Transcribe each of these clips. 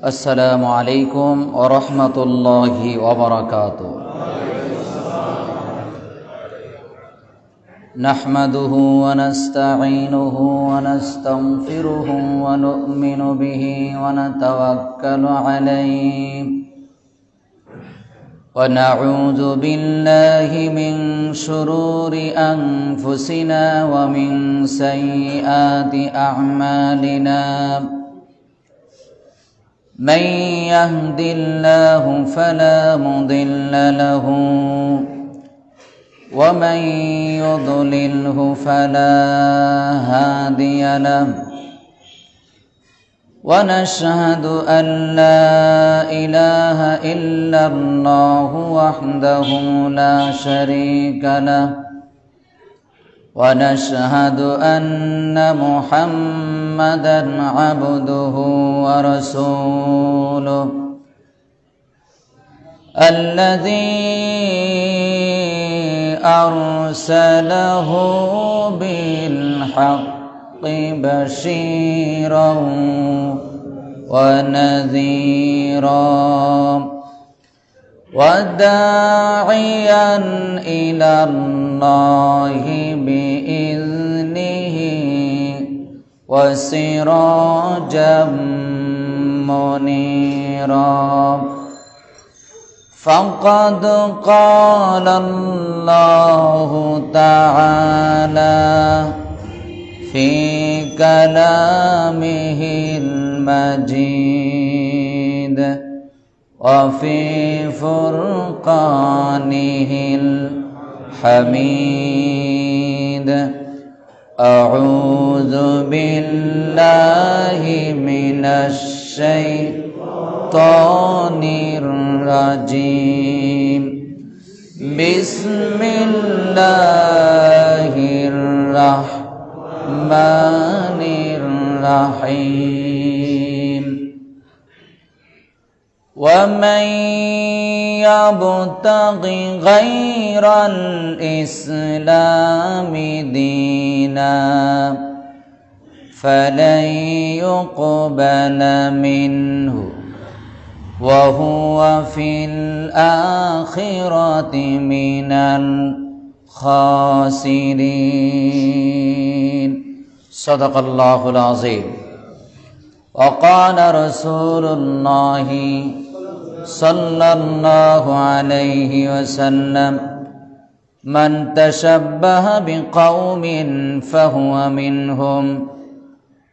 अस्सलामु अलैकुम व रहमतुल्लाहि व बरकातुहू। नहमदुहु व नस्तईनुहु व नस्तगफिरुहु व नु'मिनु बिहि व नतवक्कलु अलैहि व नऊज़ु बिल्लाहि मिन शुरूरि अनफुसिना व मिन सय्यिआति अअमालिना। मन यहदिल्लाहु फला मुदिल्ल लहु व मन युद्लिल्हु फला हादिय लहु व नशहदु अन ला इलाहा इल्लल्लाहु वहदहु ला शरीका लहु व नशहदु अन्न मुहम्मदन अब्दुहु व रसूलुहु अल्लज़ी अरसलहु बिल हक़्क़ि बशीरन व नज़ीरा व दाइयन इलल्लाहि बिइज़्निहि व सिराजम मुनीरा। फ़क़द क़ाल अल्लाहु तआला फ़ी कलामिहिल मजीद व फ़ी फ़ुरक़ानिहिल हमीद। अऊज़ु बिल्लाहि मिनश शैतानिर रजीम। बिस्मिल्लाहिर रहमानिर रहीम। वमन यब्तगि गैरल इस्लामि दीनन फलन युक़बल मिन्हु व हुवा फ़िल आख़िरति मिनल ख़ासिरीन। सदक़ल्लाहुल अज़ीम। व क़ाल रसूलुल्लाहि सल्लल्लाहु अलैहि वसल्लम मन तशब्बह बिक़ौमिन फ़हुवा मिनहुम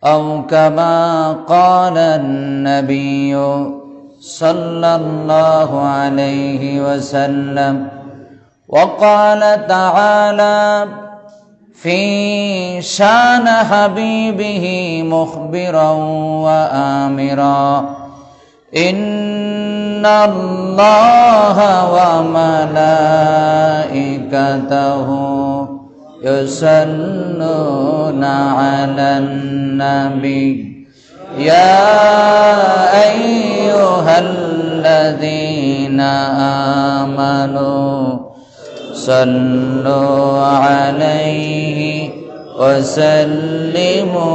औ कमा क़ाल अन्नबिय्यु सल्लल्लाहु अलैहि वसल्लम। व क़ाल तआला फ़ी शान हबीबिही मुख़बिरन व आमिरा इन्नल्लाहा व मलाइकतहु युसल्लूना अलन नबी या अय्युहल्लज़ीना आमनू सल्लु अलैहि व सल्लिमू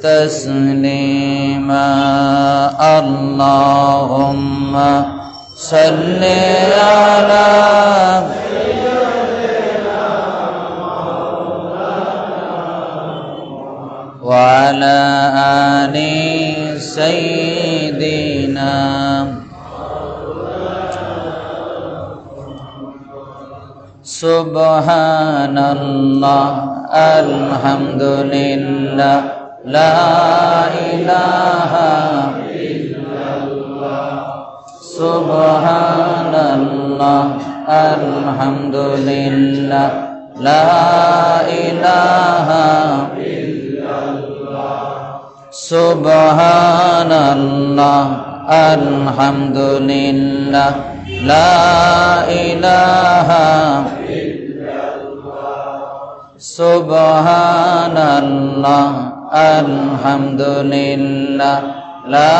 तस्लीमा। अल्लाहुम्मा सल्लि अला व अला आलि सय्यिदिना। सुब्हानल्लाह अल्हम्दुलिल्लाह ला इलाहा इल्लल्लाह। सुब्हानल्लाह अल्हम्दुलिल्लाह ला इलाहा इल्लल्लाह। सुब्हानल्लाह अल्हम्दुलिल्लाह ला इलाहा सुब्हानल्लाह अल्हम्दुलिल्लाह ला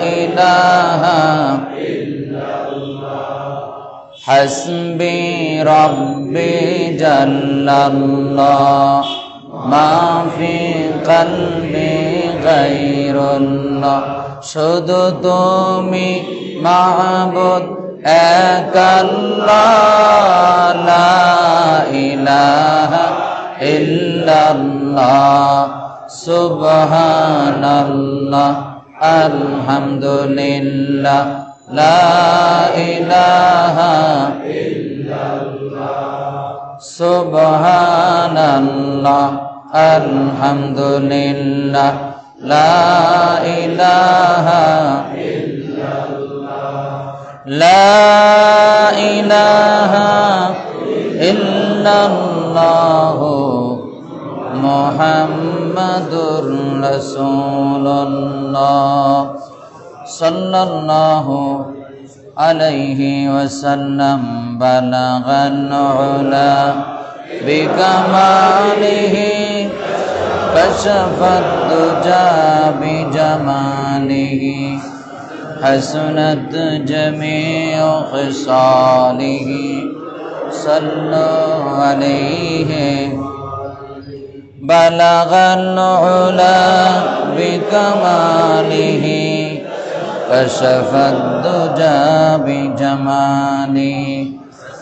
इलाहा इल्लल्लाह। हस्बी रब्बी जल्लल्लाह मा फी क़ल्बी गैरुल्लाह শুধু তুমি মাবুদ এক আল্লাহ, লা ইলাহা ইল্লাল্লাহ, সুবহানাল্লাহ, আলহামদুলিল্লাহ, লা ইলাহা সুবহানাল্লাহ, আলহামদুলিল্লাহ, লা ইলাহা লা ইলাহা ইল্লাল্লাহ, মুহাম্মাদুর রাসূলুল্লাহ সাল্লাল্লাহু আলাইহি ওয়াসাল্লাম। বালাগাল উলা বিকামালিহি কাশাফাদ দুজা বিজামালিহি হাসনাত জামিউ খিসালিহি সাল্লু আলাইহি। বালাগাল উলা বিকামালিহি কাশাফাদ দুজা বিজামালিহি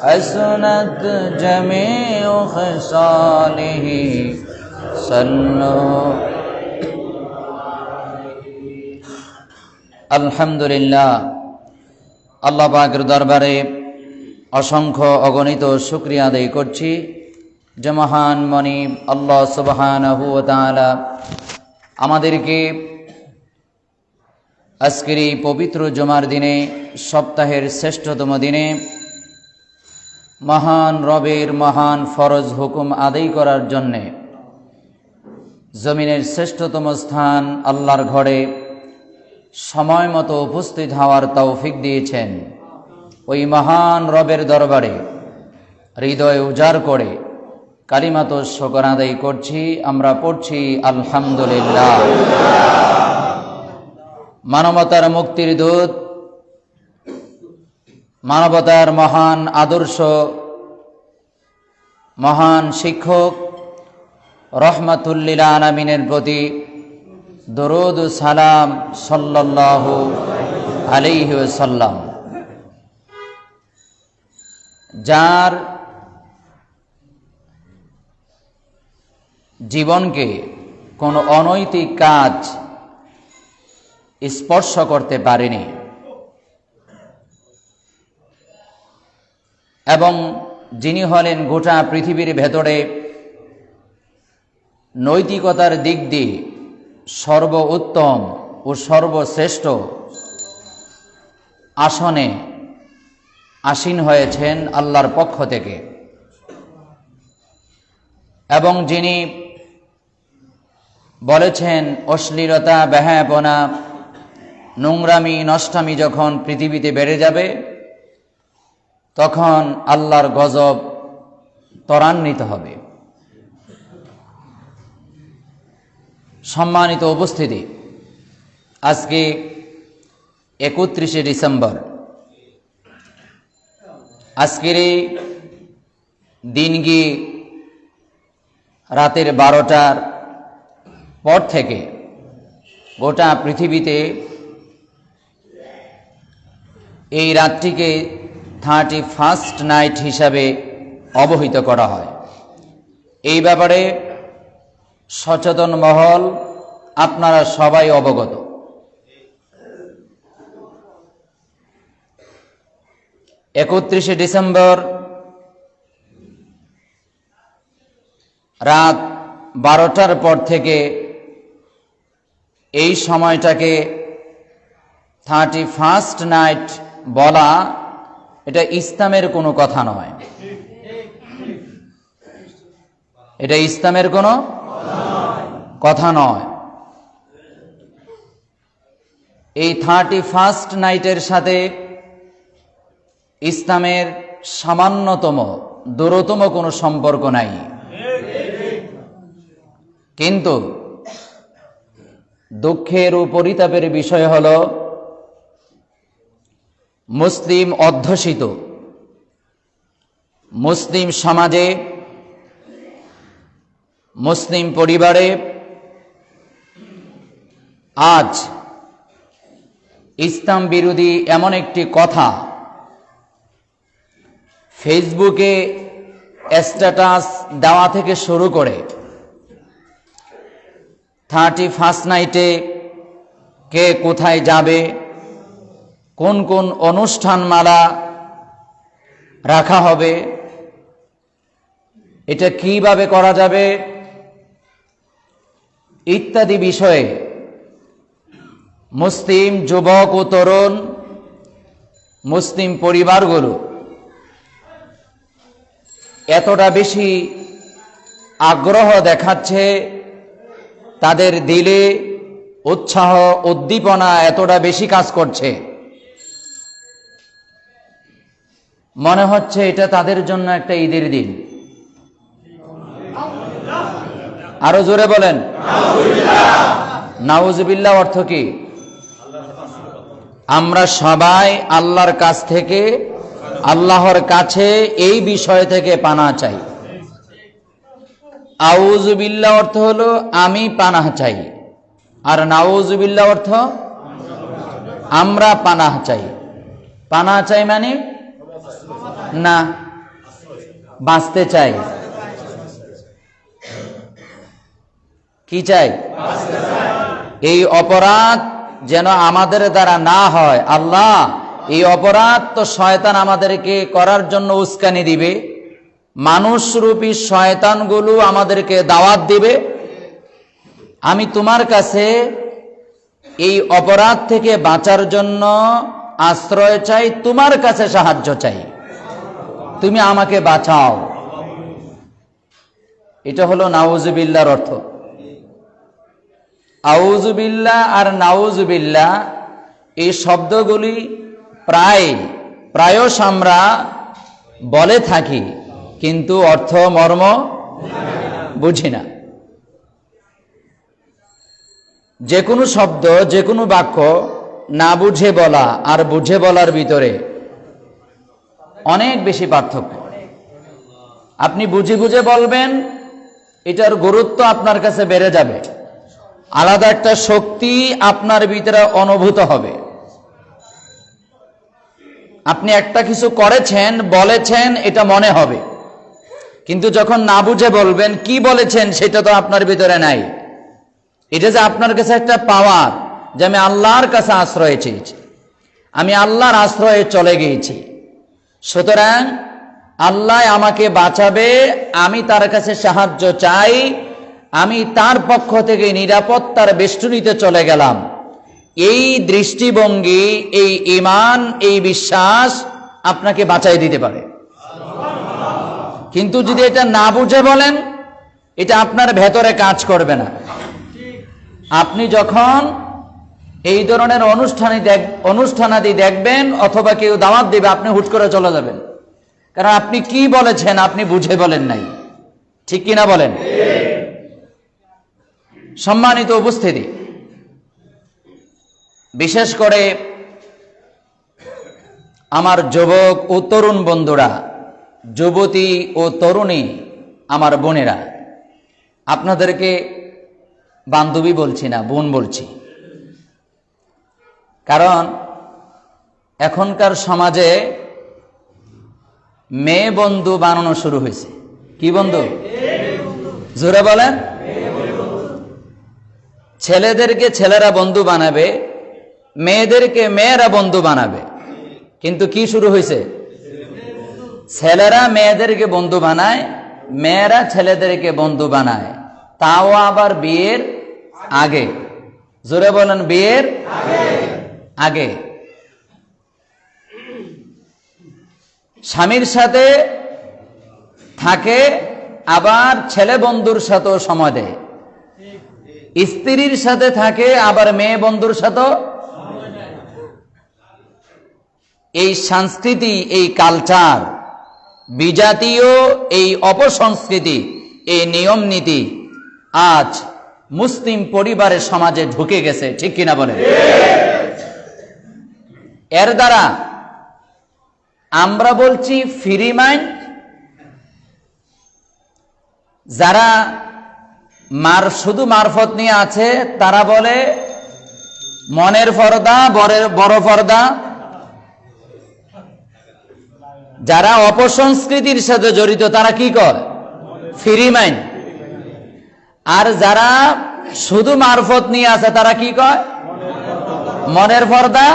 হাসনাত জামিউ খিসালিহি সাল্লু। আলহামদুলিল্লাহ, আল্লাহ পাকের দরবারে অসংখ্য অগণিত শুকরিয়া আদায় করছি যে মহান মনিব আল্লাহ সুবহানাহু ওয়া তাআলা আমাদেরকে আজকের এই পবিত্র জুমার দিনে, সপ্তাহের শ্রেষ্ঠতম দিনে মহান রবের মহান ফরজ হুকুম আদায় করার জন্যে জমিনের শ্রেষ্ঠতম স্থান আল্লাহর ঘরে সময় মতো উপস্থিত হওয়ার তৌফিক দিয়েছেন। ওই মহান রবের দরবারে হৃদয় উজাড় করে কালিমাত শুকর আদায় করছি। আমরা পড়ছি আলহামদুলিল্লাহ। মানবতার মুক্তির দূত, মানবতার মহান আদর্শ, মহান শিক্ষক রহমাতুল্লিল আলামিনের প্রতি দরুদ ও সালাম সাল্লাল্লাহু আলাইহি ওয়াসাল্লাম। যার জীবনকে কোনো অনৈতিক কাজ স্পর্শ করতে পারেনি এবং যিনি হলেন গোটা পৃথিবীর ভেতরে নৈতিকতার দিক দিয়ে সর্বোত্তম ও সর্বশ্রেষ্ঠ আসনে আসীন হয়েছেন আল্লাহর পক্ষ থেকে, এবং যিনি বলেছেন অশ্লীলতা, বেহায়াপনা, নোংরামি, নষ্টামি যখন পৃথিবীতে বেড়ে যাবে তখন আল্লাহর গজব ত্বরান্বিত হবে। সম্মানিত উপস্থিতি, আজকে 31শে ডিসেম্বর। আজকের এই দিনটি রাতের 12টার পর থেকে গোটা পৃথিবীতে এই রাতটিকে 31st নাইট হিসাবে অবহিত করা হয়। এই ব্যাপারে সচেতন মহল আপনারা সবাই অবগত। 31শে ডিসেম্বর রাত 12টার পর থেকে এই সময়টাকে 31st নাইট বলা, এটা ইসলামের কোনো কথা নয়। এটা ইসলামের কোনো কথা নয়। এই 31st নাইটের সাথে ইসলামের সামান্যতম দূরতম কোনো সম্পর্ক নাই। কিন্তু দুঃখের ও পরিতাপের বিষয় হল মুসলিম অধ্যুষিত মুসলিম সমাজে, মুসলিম পরিবারে আজ ইসলাম বিরোধী এমন একটি কথা ফেসবুকে স্ট্যাটাস দেওয়া থেকে শুরু করে 31st নাইটে কে কোথায় যাবে, কোন কোন অনুষ্ঠানমালা রাখা হবে, এটা কিভাবে করা যাবে ইত্যাদি বিষয়ে মুসলিম যুবক ও তরুণ মুসলিম পরিবারগুলো এতটা বেশি আগ্রহ দেখাচ্ছে, তাদের দিলে উৎসাহ উদ্দীপনা এতটা বেশি কাজ করছে, মনে হচ্ছে এটা তাদের জন্য একটা ঈদের দিন। আরো জোরে বলেন নাউজুবিল্লাহ। অর্থ কি? আমরা সবাই আল্লাহর কাছ থেকে, আল্লাহর কাছে এই বিষয় থেকে পানাহ চাই। আউযুবিল্লাহ অর্থ হলো আমি পানাহ চাই, আর নাউযুবিল্লাহ অর্থ আমরা পানাহ চাই। পানাহ চাই মানে না, বাঁচতে চাই। কি চাই? এই অপরাধ যেন আমাদের দ্বারা না হয়। আল্লাহ, এই অপরাধ তো শয়তান আমাদেরকে করার জন্য উস্কানি দিবে, মানুষরূপী শয়তানগুলো আমাদেরকে দাওয়াত দিবে। আমি তোমার কাছে এই অপরাধ থেকে বাঁচার জন্য আশ্রয় চাই, তোমার কাছে সাহায্য চাই, তুমি আমাকে বাঁচাও। এটা হলো নাউজুবিল্লাহর অর্থ। আউযুবিল্লাহ আর নাউজুবিল্লাহ এই শব্দগুলি প্রায়শ আমরা বলে থাকি, কিন্তু অর্থ মর্ম বুঝি না। যে কোনো শব্দ, যে কোনো বাক্য না বুঝে বলা আর বুঝে বলার ভিতরে অনেক বেশি পার্থক্য। আপনি বুঝে বুঝে বলবেন, এটার গুরুত্ব আপনার কাছে বেড়ে যাবে, আলাদা একটা শক্তি আপনার ভিতরে অনুভূত হবে। আপনি একটা কিছু করেছেন, বলেছেন, এটা মনে হবে, কিন্তু যখন না বুঝে বলবেন, কি বলেছেন সেটা তো আপনার ভিতরে নাই। এটা যে আপনার কাছে একটা পাওয়ার, যে আমি আল্লাহর কাছে আশ্রয় চেয়েছি, আমি আল্লাহর আশ্রয়ে চলে গিয়েছি, সুতরাং আল্লাহ আমাকে বাঁচাবে, আমি তার কাছে সাহায্য চাই, আমি তার পক্ষ থেকে নিরাপত্তার বেষ্টনীতে চলে গেলাম। এই দৃষ্টিভঙ্গি, এই ঈমান, এই বিশ্বাস আপনাকে বাঁচাই দিতে পারে। কিন্তু যদি এটা না বুঝে বলেন, এটা আপনার ভেতরে কাজ করবে না। আপনি যখন এই ধরনের অনুষ্ঠানাদি দেখবেন অথবা কেউ দাওয়াত দেবে, আপনি হুট করে চলে যাবেন, কারণ আপনি কি বলেছেন আপনি বুঝে বলেন নাই। ঠিক কিনা বলেন? সম্মানিত উপস্থিতি, বিশেষ করে আমার যুবক ও তরুণ বন্ধুরা, যুবতী ও তরুণী আমার বোনেরা, আপনাদেরকে বান্ধবী বলছি না, বোন বলছি, কারণ এখনকার সমাজে মেয়ে বন্ধু বানানো শুরু হয়েছে। কি বন্ধু? জোরে বলেন। ছেলেদেরকে ছেলেরা বন্ধু বানাবে, মেয়েদেরকে মেয়েরা বন্ধু বানাবে, কিন্তু কি শুরু হয়েছে? ছেলেরা মেয়েদেরকে বন্ধু বানায়, মেয়েরা ছেলেদেরকে বন্ধু বানায়, তাও আবার বিয়ের আগে। জোরে বলেন, বিয়ের আগে। স্বামীর সাথে থাকে, আবার ছেলে বন্ধুর সাথেও সময় দেয়, স্ত্রীর সাথে থাকে, আবার মেয়ে বন্ধুর সাথেও। এই সংস্কৃতি, এই কালচার, বিজাতীয় এই অপসংস্কৃতি, এই নিয়ম নীতি আজ মুসলিম পরিবারের সমাজে ঢুকে গেছে। ঠিক কিনা বলেন? এর দ্বারা আমরা বলছি ফ্রি মাইন্ড। যারা শুধু মারফত নিয়ে আছে তারা বলে মনের পর্দা, বড় পর্দা। যারা অপসংস্কৃতির সাথে জড়িত তারা কি করে? Free mind. আর যারা শুধু মারফত নিয়ে আছে তারা কি কয়? মনের পর্দা,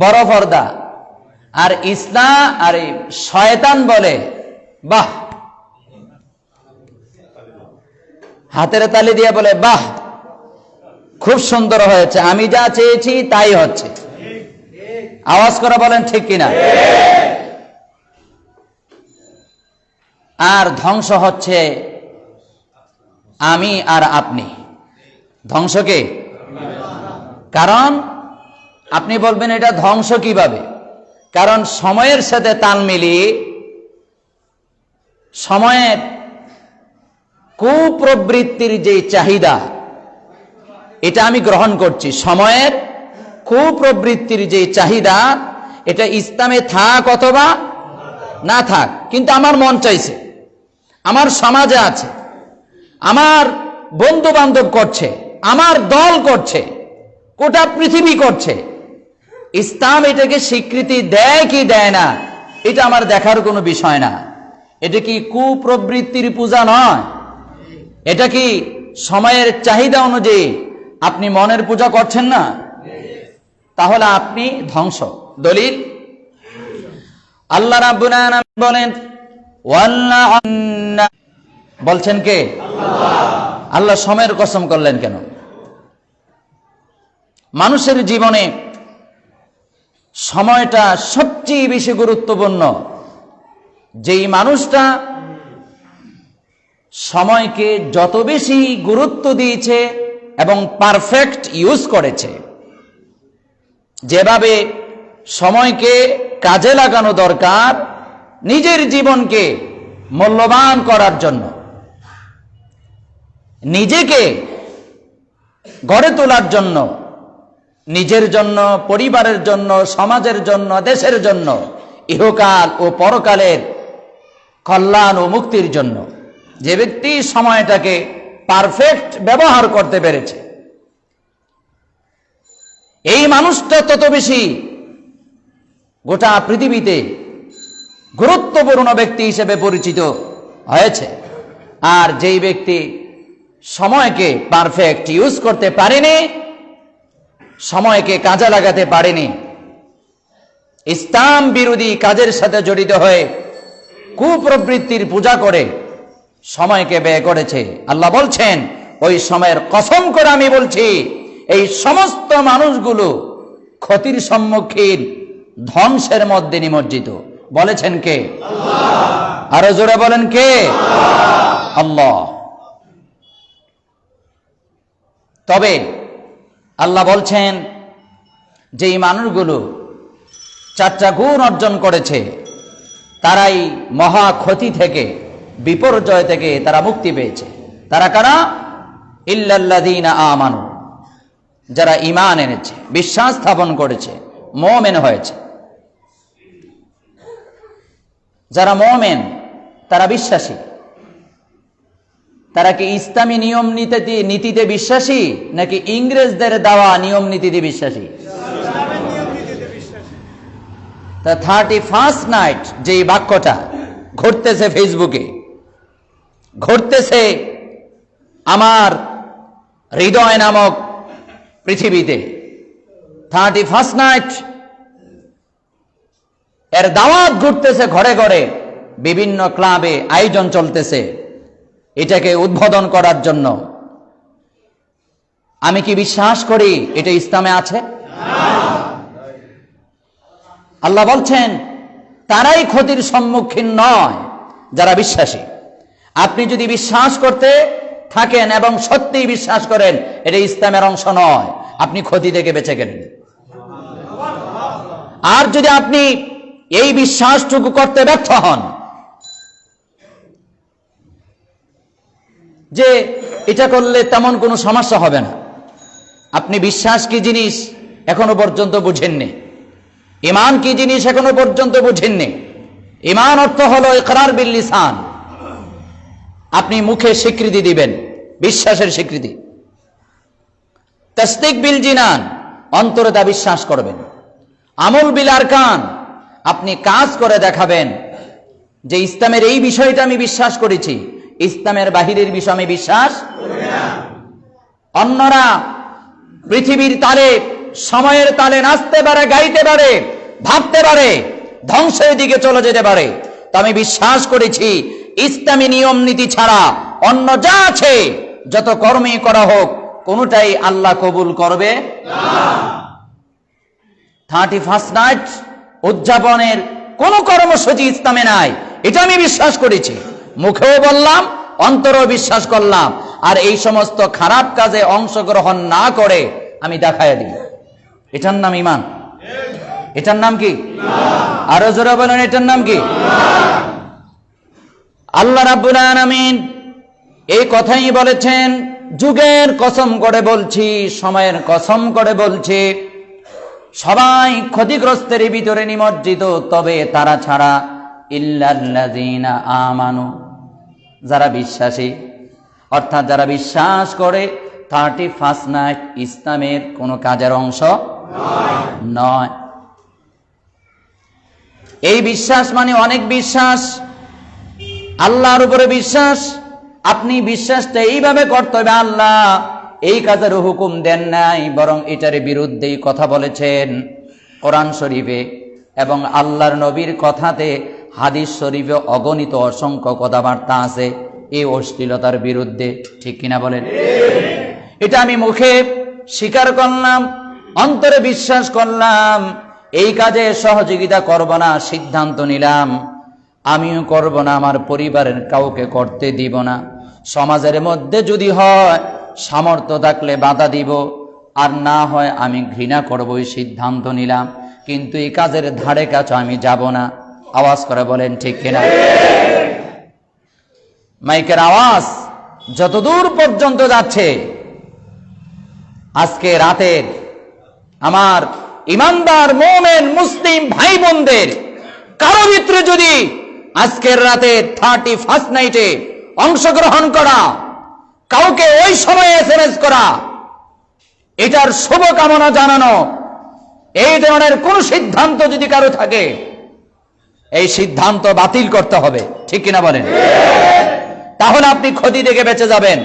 বড় পর্দা। আর ইসলাম আর শয়তান বলে বাহ, হাতের তালি দিয়ে বলে বাহ, খুব সুন্দর হয়েছে, আমি যা চেয়েছি তাই হচ্ছে। আওয়াজ করে বলেন ঠিক কিনা? আর ধ্বংস হচ্ছে আমি আর আপনি। ধ্বংস কে? কারণ আপনি বলবেন এটা ধ্বংস কিভাবে? কারণ সময়ের সাথে তাল মিলিয়ে সময়ের কুপ্রবৃত্তির যে চাহিদা এটা আমি গ্রহণ করছি। সময়ের কুপ্রবৃত্তির যে চাহিদা এটা ইসলামে থাক অথবা না থাক, কিন্তু আমার মন চাইছে, আমার সমাজে আছে, আমার বন্ধু বান্ধব করছে, আমার দল করছে, গোটা পৃথিবী করছে। ইসলাম এটাকে স্বীকৃতি দেয় কি দেয় না এটা আমার দেখার কোনো বিষয় না। এটা কি কুপ্রবৃত্তির পূজা নয়? এটা কি সময়ের চাহিদা অনুযায়ী আপনি মনের পূজা করছেন না? তাহলে আপনি ধ্বংস। দলিল আল্লাহ রাব্বুল আলামিন বলেন বলছেন কে? আল্লাহ সময়ের কসম করলেন কেন? মানুষের জীবনে সময়টা সবচেয়ে বেশি গুরুত্বপূর্ণ। যেই মানুষটা সময়কে যত বেশি গুরুত্ব দিয়েছে এবং পারফেক্ট ইউজ করেছে, যেভাবে সময়কে কাজে লাগানো দরকার নিজের জীবনকে মূল্যবান করার জন্য, নিজেকে গড়ে তোলার জন্য, নিজের জন্য, পরিবারের জন্য, সমাজের জন্য, দেশের জন্য, ইহকাল ও পরকালের কল্যাণ ও মুক্তির জন্য যে ব্যক্তি সময়টাকে পারফেক্ট ব্যবহার করতে পেরেছে, এই মানুষটা তত বেশি গোটা পৃথিবীতে গুরুত্বপূর্ণ ব্যক্তি হিসেবে পরিচিত হয়েছে। আর যেই ব্যক্তি সময়কে পারফেক্ট ইউজ করতে পারেনি, সময়কে কাজে লাগাতে পারেনি, ইসলাম বিরোধী কাজের সাথে জড়িত হয়ে কুপ্রবৃত্তির পূজা করে সময়কে ব্যয় করেছে, আল্লাহ বলছেন ওই সময়ের কসম করে আমি বলছি এই সমস্ত মানুষগুলো ক্ষতির সম্মুখীন, ধ্বংসের মধ্যে নিমজ্জিত। বলেছেন কে? আরো জোরে বলেন কে? আল্লাহ। তবে আল্লাহ বলছেন যে এই মানুষগুলো চারটা গুণ অর্জন করেছে, তারাই মহা ক্ষতি থেকে, বিপর্যয় থেকে তারা মুক্তি পেয়েছে। তারা কারা? ইল্লাল্লাযীনা আমানু, যারা ঈমান এনেছে, বিশ্বাস স্থাপন করেছে, মুমিন হয়েছে। যারা মুমিন তারা বিশ্বাসী। তারা কি ইসলামী নিয়ম নীতিতে বিশ্বাসী নাকি ইংরেজদের দেওয়া নিয়ম নীতিতে বিশ্বাসী? 31st নাইট যে বাক্যটা ঘটতেছে ফেসবুকে, ঘটতেছে আমার হৃদয় নামক পৃথিবীতে, 31st নাইট এর দাওয়াত ঘটতেছে ঘরে ঘরে, বিভিন্ন ক্লাবে আয়োজন চলতেছে এটাকে উদ্বোধন করার জন্য। আমি কি বিশ্বাস করি এটা ইসলামে আছে? আল্লাহ বলছেন তারাই ক্ষতির সম্মুখীন নয় যারা বিশ্বাসী। আপনি যদি বিশ্বাস করতে থাকেন এবং সত্যিই বিশ্বাস করেন এটা ইসলামের অংশ নয়, আপনি ক্ষতি থেকে বেঁচে গেলেন। আর যদি আপনি এই বিশ্বাসটুকু করতে ব্যর্থ হন যে এটা করলে তেমন কোনো সমস্যা হবে না, আপনি বিশ্বাস কি জিনিস এখনো পর্যন্ত বুঝেননি, ঈমান কি জিনিস এখনো পর্যন্ত বুঝেননি। ঈমান অর্থ হলো ইকরার বিল লিসান, আপনি মুখে স্বীকৃতি দিবেন, বিশ্বাসের স্বীকৃতি। তাসদিক বিল জিনান, অন্তরে তা বিশ্বাস করবেন। আমল বিল আরকান, আপনি কাজ করে দেখাবেন যে ইসলামের এই বিষয়টা আমি বিশ্বাস করেছি, ইসলামের বাহিরের বিষয় আমি বিশ্বাস করি না। অন্যরা পৃথিবীর তালে, সময়ের তালে নাচতে পারে, গাইতে পারে, ভাবতে পারে, ধ্বংসের দিকে চলে যেতে পারে, তো আমি বিশ্বাস করেছি ইসলামী নিয়ম নীতি ছাড়া অন্য যা আছে, যত কর্মই করা হোক, কোনটাই আল্লাহ কবুল করবে না। 31st নাইট উদযাপনের কোন কর্মসূচি ইসলামে নাই, এটা আমি বিশ্বাস করেছি, মুখেও বললাম, অন্তরেও বিশ্বাস করলাম। আর এই সমস্ত খারাপ কাজে অংশগ্রহণ না করে আমি দেখাইয়া দিই, এটার নাম ঈমান। এটার নাম কি? আরো জোরে বলেন, এটার নাম কি? আল্লাহ রাব্বুল আলামিন এই কথাই বলেছেন, যুগের কসম করে বলছি, সময়ের কসম করে বলছি, সবাই ক্ষতিগ্রস্তের ভিতরে নিমজ্জিত, তবে তারা ছাড়া ইল্লাল্লাযীনা আমানু, যারা বিশ্বাসী, অর্থাৎ যারা বিশ্বাস করে 31st নাইট ইসলামের কোন কাজের অংশ নয়। এই বিশ্বাস মানে অনেক বিশ্বাস, আল্লাহর উপরে বিশ্বাস। আপনি বিশ্বাসটা এইভাবে করতে হবে, আল্লাহ এই কাজের হুকুম দেন নাই, বরং এটার বিরুদ্ধেই কথা বলেছেন কোরআন শরীফে, এবং আল্লাহর নবীর কথাতে হাদিস শরীফে অগণিত অসংখ্য কথাবার্তা আছে এই অশ্লীলতার বিরুদ্ধে, ঠিক কিনা বলেন? এটা আমি মুখে স্বীকার করলাম, অন্তরে বিশ্বাস করলাম, এই কাজে সহযোগিতা করব না, সিদ্ধান্ত নিলাম আমিও করব না, আমার পরিবারের কাউকে করতে দিব না। সমাজের মধ্যে যদি হয় সামর্থ্য থাকলে বাধা দিব, আর না হয় আমি ঘৃণা করব, এই সিদ্ধান্ত নিলাম। কিন্তু এই কাজের ধারে কাছে আমি যাব না। আওয়াজ করে বলেন ঠিক কিনা? মাইকের আওয়াজ যতদূর পর্যন্ত যাচ্ছে, আজকে রাতের আমার ইমানদার মুমিন মুসলিম ভাই বোনদের কারো ভিতরে যদি আজকের রাতে 31st নাইটে অংশগ্রহণ করা, কাউকে ওই সময়ে SMS করা, এটার শুভকামনা জানানো, এই ধরনের কোন সিদ্ধান্ত যদি কারো থাকে, এই সিদ্ধান্ত বাতিল করতে হবে, ঠিক কিনা বলেন? তাহলে আপনি ক্ষতি থেকে বেঁচে যাবেন।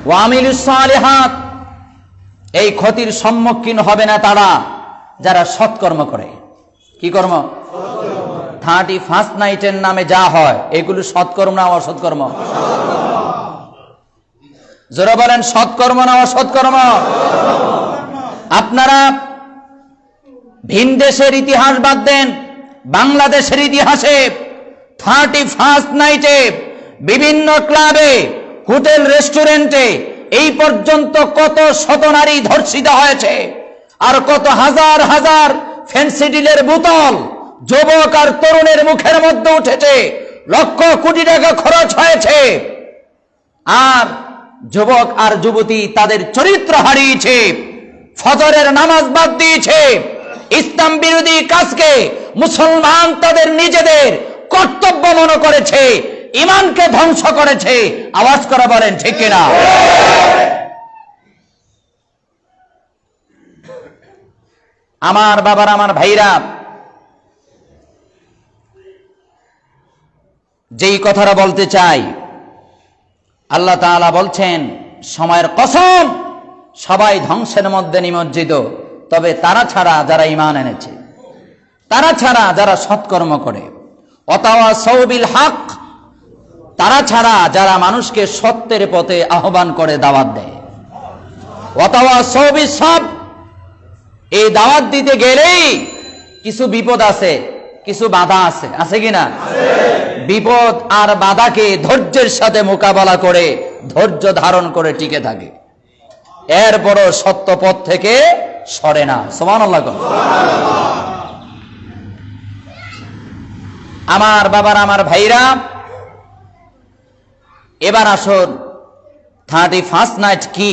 ওয়ামিলুস সালিহাত, এই ক্ষতির সম্মুখীন হবে না তারা যারা সৎকর্ম করে। কি কর্ম? 31st নাইটের নামে যা হয় এগুলো সৎকর্ম না অসৎকর্ম? যারা বলেন সৎকর্ম না অসৎকর্ম? আপনারা ভিন দেশের ইতিহাস বাদ দেন, বাংলাদেশের ইতিহাসে 31st নাইটে বিভিন্ন ক্লাবে, হোটেল, রেস্টুরেন্টে এই পর্যন্ত কত শত নারী ধর্ষিত হয়েছে, আর কত হাজার হাজার ফেন্সিডিলের বোতল যুবক আর তরুণের মুখের মধ্যে উঠেছে, লক্ষ কোটি টাকা খরচ হয়েছে, আর যুবক আর যুবতী তাদের চরিত্র হারিয়েছে, ফজরের নামাজ বাদ দিয়েছে, ইসলাম বিরোধী কাজকে মুসলমান তাদের নিজেদের কর্তব্য মনে করেছে, ঈমানকে ধ্বংস করেছে। আওয়াজ করে বলেন ঠিক কিনা? আমার বাবার, আমার ভাইরা, যেই কথাটা বলতে চাই, আল্লাহ তাআলা বলছেন সময়ের কসম, সবাই ধ্বংসের মধ্যে নিমজ্জিত, তবে তারা ছাড়া যারা ঈমান এনেছে, তারা ছাড়া যারা সৎকর্ম করে, ওয়াতাওয়াসাউ বিল হক, তারা ছাড়া যারা মানুষকে সত্যের পথে আহ্বান করে, দাওয়াত দেয়, ওয়াতাওয়াসাউ বিস সাবর, এই দাওয়াত দিতে গেলেই কিছু বিপদ আছে, কিছু বাধা আছে, আছে কিনা? বিপদ আর বাধাকে ধৈর্যের সাথে মোকাবেলা করে, ধৈর্য ধারণ করে টিকে থাকে, এরপরও সত্য পথ থেকে সরে না। সুবহানাল্লাহ। আমার বাবার, আমার ভাইরা, এবার আসুন 31st নাইট কি,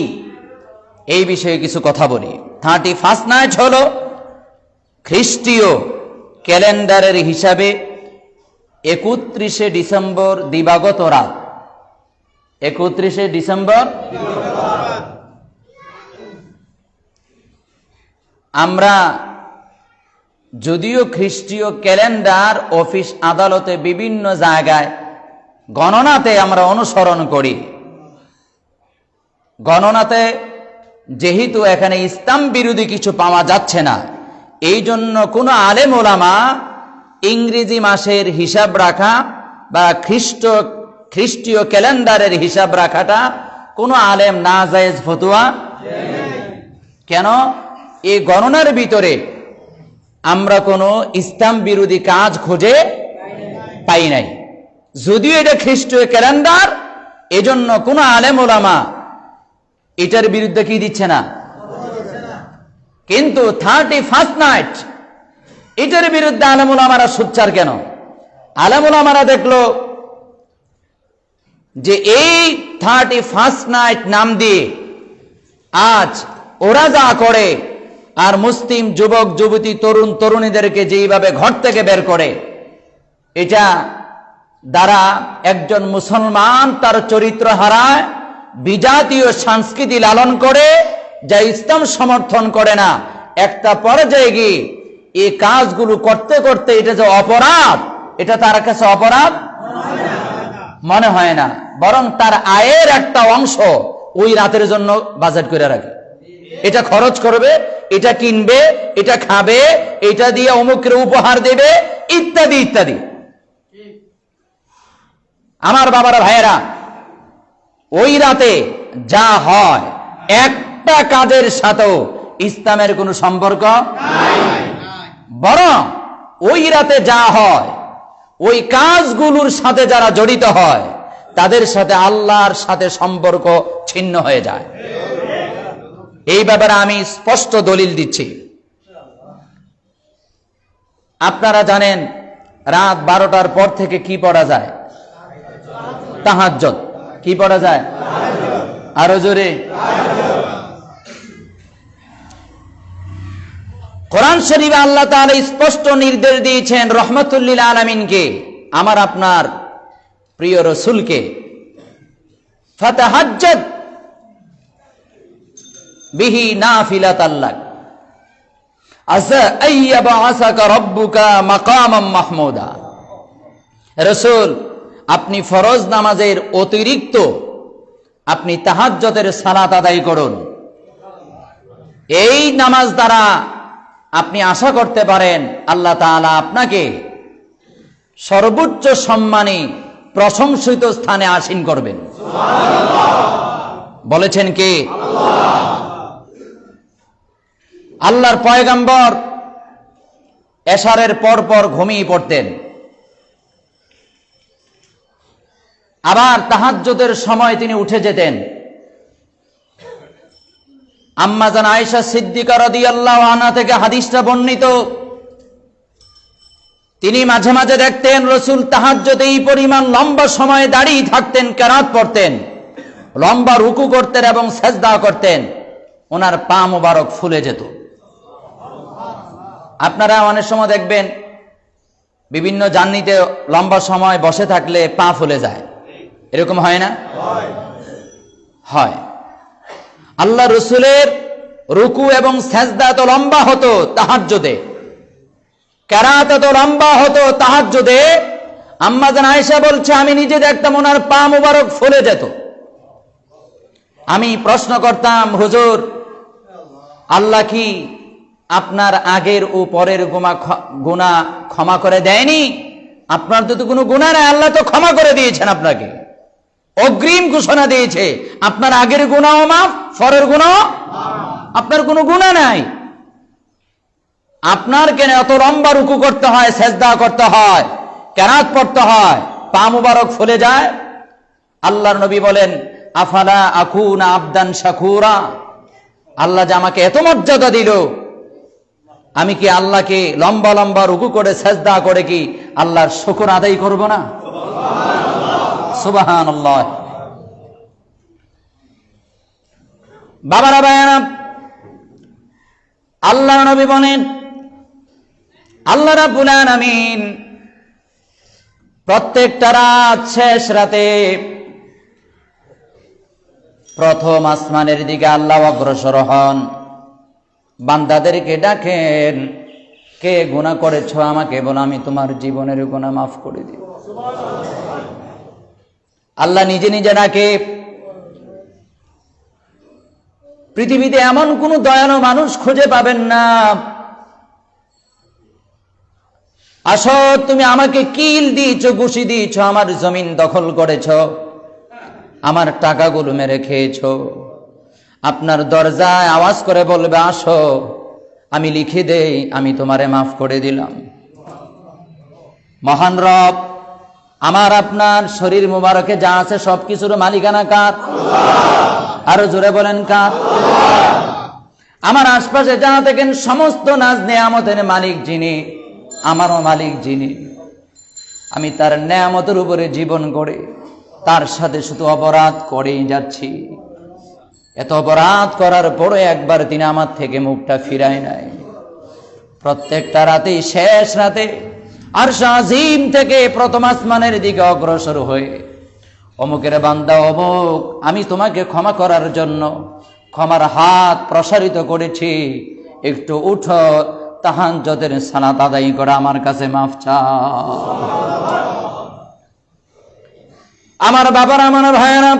এই বিষয়ে কিছু কথা বলি। 31st নাইট হলো খ্রিস্টীয় ক্যালেন্ডারের হিসাবে 31শে ডিসেম্বর দিবাগত রাত, 31শে ডিসেম্বর। আমরা যদিও খ্রিস্টীয় ক্যালেন্ডার অফিস আদালতে বিভিন্ন জায়গায় গণনাতে আমরা অনুসরণ করি, গণনাতে যেহেতু এখানে ইসলাম বিরোধী কিছু পাওয়া যাচ্ছে না, এই জন্য কোনো আলেম ওলামা ইংরেজি মাসের হিসাব রাখা বা খ্রিস্টীয় ক্যালেন্ডারের হিসাব রাখাটা কোনো আলেম নাজায়েজ ফতোয়া। কেন? এই গণনার ভিতরে আমরা কোনো ইসলাম বিরোধী কাজ খুঁজে পাই নাই, যদিও এটা খ্রিস্টীয় ক্যালেন্ডার, এজন্য কোনো আলেম ওলামা এটার বিরুদ্ধে কি দিচ্ছে না। কিন্তু 31st নাইট এটার বিরুদ্ধে আলেম ওলামারা সোচ্চার কেন? আলেম ওলামারা দেখলো যে এই 31st নাইট নাম দিয়ে আজ ওরা যা করে, আর মুসলিম যুবক যুবতী তরুণ তরুণীদেরকে যেইভাবে ঘর থেকে বের করে, এটা দ্বারা একজন মুসলমান তার চরিত্র হারায়, বিজাতীয় সংস্কৃতি লালন করে, যা ইসলাম সমর্থন করে না। একটা পর্যায়ে গিয়ে এই কাজগুলো করতে করতে এটা যে অপরাধ, এটা তার কাছে অপরাধ মনে হয় না, বরং তার আয়ের একটা অংশ ওই রাতের জন্য বাজেট করে রাখে। এটা খরচ করবে, এটা কিনবে, এটা খাবে, এটা দিয়ে অমুকের উপহার দেবে, ইত্যাদি ইত্যাদি। আমার বাবারা ভাইয়েরা, ওই রাতে যা হয় একটা কাজের সাথেও ইসলামের কোনো সম্পর্ক নাই, বরং ওই রাতে যা হয় ওই কাজগুলোর সাথে যারা জড়িত হয় তাদের সাথে আল্লাহর সাথে সম্পর্ক ছিন্ন হয়ে যায়। এই ব্যাপারে আমি স্পষ্ট দলিল দিচ্ছি। আপনারা জানেন রাত 12টার পর থেকে কি পড়া যায়? তাহাজ্জুদ। কি পড়া যায়? আরো জোরে। কোরআন শরীফে আল্লাহ তাআলা স্পষ্ট নির্দেশ দিয়েছেন রহমাতুল লিল আলামিনকে, আমার আপনার প্রিয় রাসূলকে, ফাতাহাজ্জাদ বিহি নাফিলাতাল লাক আসা আইয়াবআসাকা রাব্বুকা মাকামাম মাহমুদা। রাসূল, আপনি ফরজ নামাজের অতিরিক্ত আপনি তাহাজ্জুদের সালাত আদায় করুন। এই নামাজ দ্বারা আপনি আশা করতে পারেন আল্লাহ তাআলা আপনাকে সর্বোচ্চ সম্মানী প্রশংসিত স্থানে আসীন করবেন। বলেছেন কে? আল্লাহর পয়গম্বর এশারের পর পর ঘুমিয়ে পড়তেন, আবার তাহাজ্জুদের সময় তিনি উঠে যেতেন। আম্মা জান আয়েশা সিদ্দিকা রাদিয়াল্লাহু আনহা থেকে হাদিসটা বর্ণিত, তিনি মাঝে মাঝে দেখতেন রাসূল তাহাজ্জুদে এই পরিমাণ লম্বা সময় দাঁড়িয়ে থাকতেন, কিরাত পড়তেন, লম্বা রুকু করতেন এবং সিজদা করতেন, ওনার পা মোবারক ফুলে যেত। আপনারা অনেক সময় দেখবেন বিভিন্ন জার্নিতে লম্বা সময় বসে থাকলে পা ফুলে যায়, এরকম হয় না? হয়। আল্লাহ রাসূলের রুকু এবং সিজদা তো লম্বা হতো তাহাজ্জুদে, কিরাত তো লম্বা হতো তাহাজ্জুদে। আম্মা জান আয়েশা বলছে, আমি নিজে দেখতাম ওনার পা মোবারক ফুলে যেত। আমি প্রশ্ন করতাম, হুজুর, আল্লাহ কি আপনার আগের ও পরের গুনাহ ক্ষমা করে দেয়নি? আপনার তো কোনো গুনাহ নাই, আল্লাহ তো ক্ষমা করে দিয়েছেন আপনাকে, অগ্রিম ঘোষণা দিয়েছে আপনার আগের গুনাহ মাফ, পরের গুনাহ আপনার কোনো গুনাহ নাই। আপনার কেন এত লম্বা রুকু করতে হয়, সিজদা করতে হয়, কিরাত পড়তে হয়, পা মুবারক ফুলে যায়? আল্লাহর নবী বলেন, আফালা আকুনা আবদান শাকুরা, আল্লাহ যে আমাকে এত মর্যাদা দিল, আমি কি আল্লাহকে লম্বা লম্বা রুকু করে সিজদা করে কি আল্লাহর শুকর আদায় করব না? সুবহানাল্লাহ। বাবারা ভাইয়েরা, আল্লাহ নবী বলেন, আল্লাহ রাব্বুল আলামিন প্রত্যেকটা রাত শেষ রাতে প্রথম আসমানের দিকে আল্লাহ অগ্রসর হন, বান্দাদেরকে ডাকেন, কে গুনাহ করেছো আমাকে বলো, আমি তোমার জীবনের গুনাহ মাফ করে দিব। আল্লাহ নিজে নিজে ডাকে। পৃথিবীতে এমন কোন দয়ালু মানুষ খুঁজে পাবেন না। আসো, তুমি আমাকে কিল দিয়েছ, ঘুষি দিয়েছ, আমার জমিন দখল করেছ, আমার টাকাগুলো মেরে খেয়েছ, আপনার দরজায় আওয়াজ করে বলবে আসো, আমি লিখে দেই, আমি তোমারে মাফ করে দিলাম। মহান রব, আমার আপনার শরীর মুবারকে যা আছে সবকিছুর মালিকানা কার? আরো জোরে বলেন কার? আমার আশপাশে যা দেখেন সমস্ত নাজ নেয়ামতের মালিক যিনি, আমারও মালিক যিনি, আমি তার নেয়ামতের উপরে জীবন গড়ে তার সাথে শুধু অপরাধ করেই যাচ্ছি। এত অপরাধ করার পরে একবার তিনি আমার থেকে মুখটা ফিরায় নাই। প্রত্যেকটা রাতেই, শেষ রাতে আরশ আজিম থেকে প্রথম আসমানের দিকে অগ্রসর হয়ে অমুকের বান্দা অমুক, আমি তোমাকে ক্ষমা করার জন্য ক্ষমার হাত প্রসারিত করেছি, একটু উঠো, তাহাজ্জুদের সালাত আদায় করে আমার কাছে মাফ চাও। আমার বাবারা, আমার ভাইয়েরা,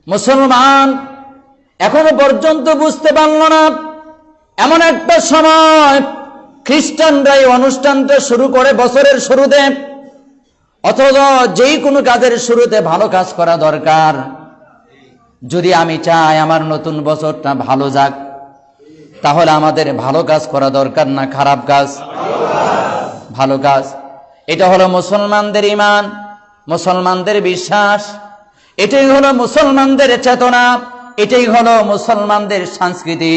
মুসলমান এখনো পর্যন্ত বুঝতে পারল না, এমন একটা সময় খ্রিস্টানরা এই অনুষ্ঠানটা শুরু করে বছরের শুরুতে, অথচ যেই কোনো কাজের শুরুতে ভালো কাজ করা দরকার। যদি আমি চাই আমার নতুন বছরটা ভালো যাক, তাহলে আমাদের ভালো কাজ করা দরকার না খারাপ কাজ? ভালো কাজ। এটা হলো মুসলমানদের ঈমান, মুসলমানদের বিশ্বাস, এটাই হলো মুসলমানদের চেতনা, এটাই হলো মুসলমানদের সংস্কৃতি,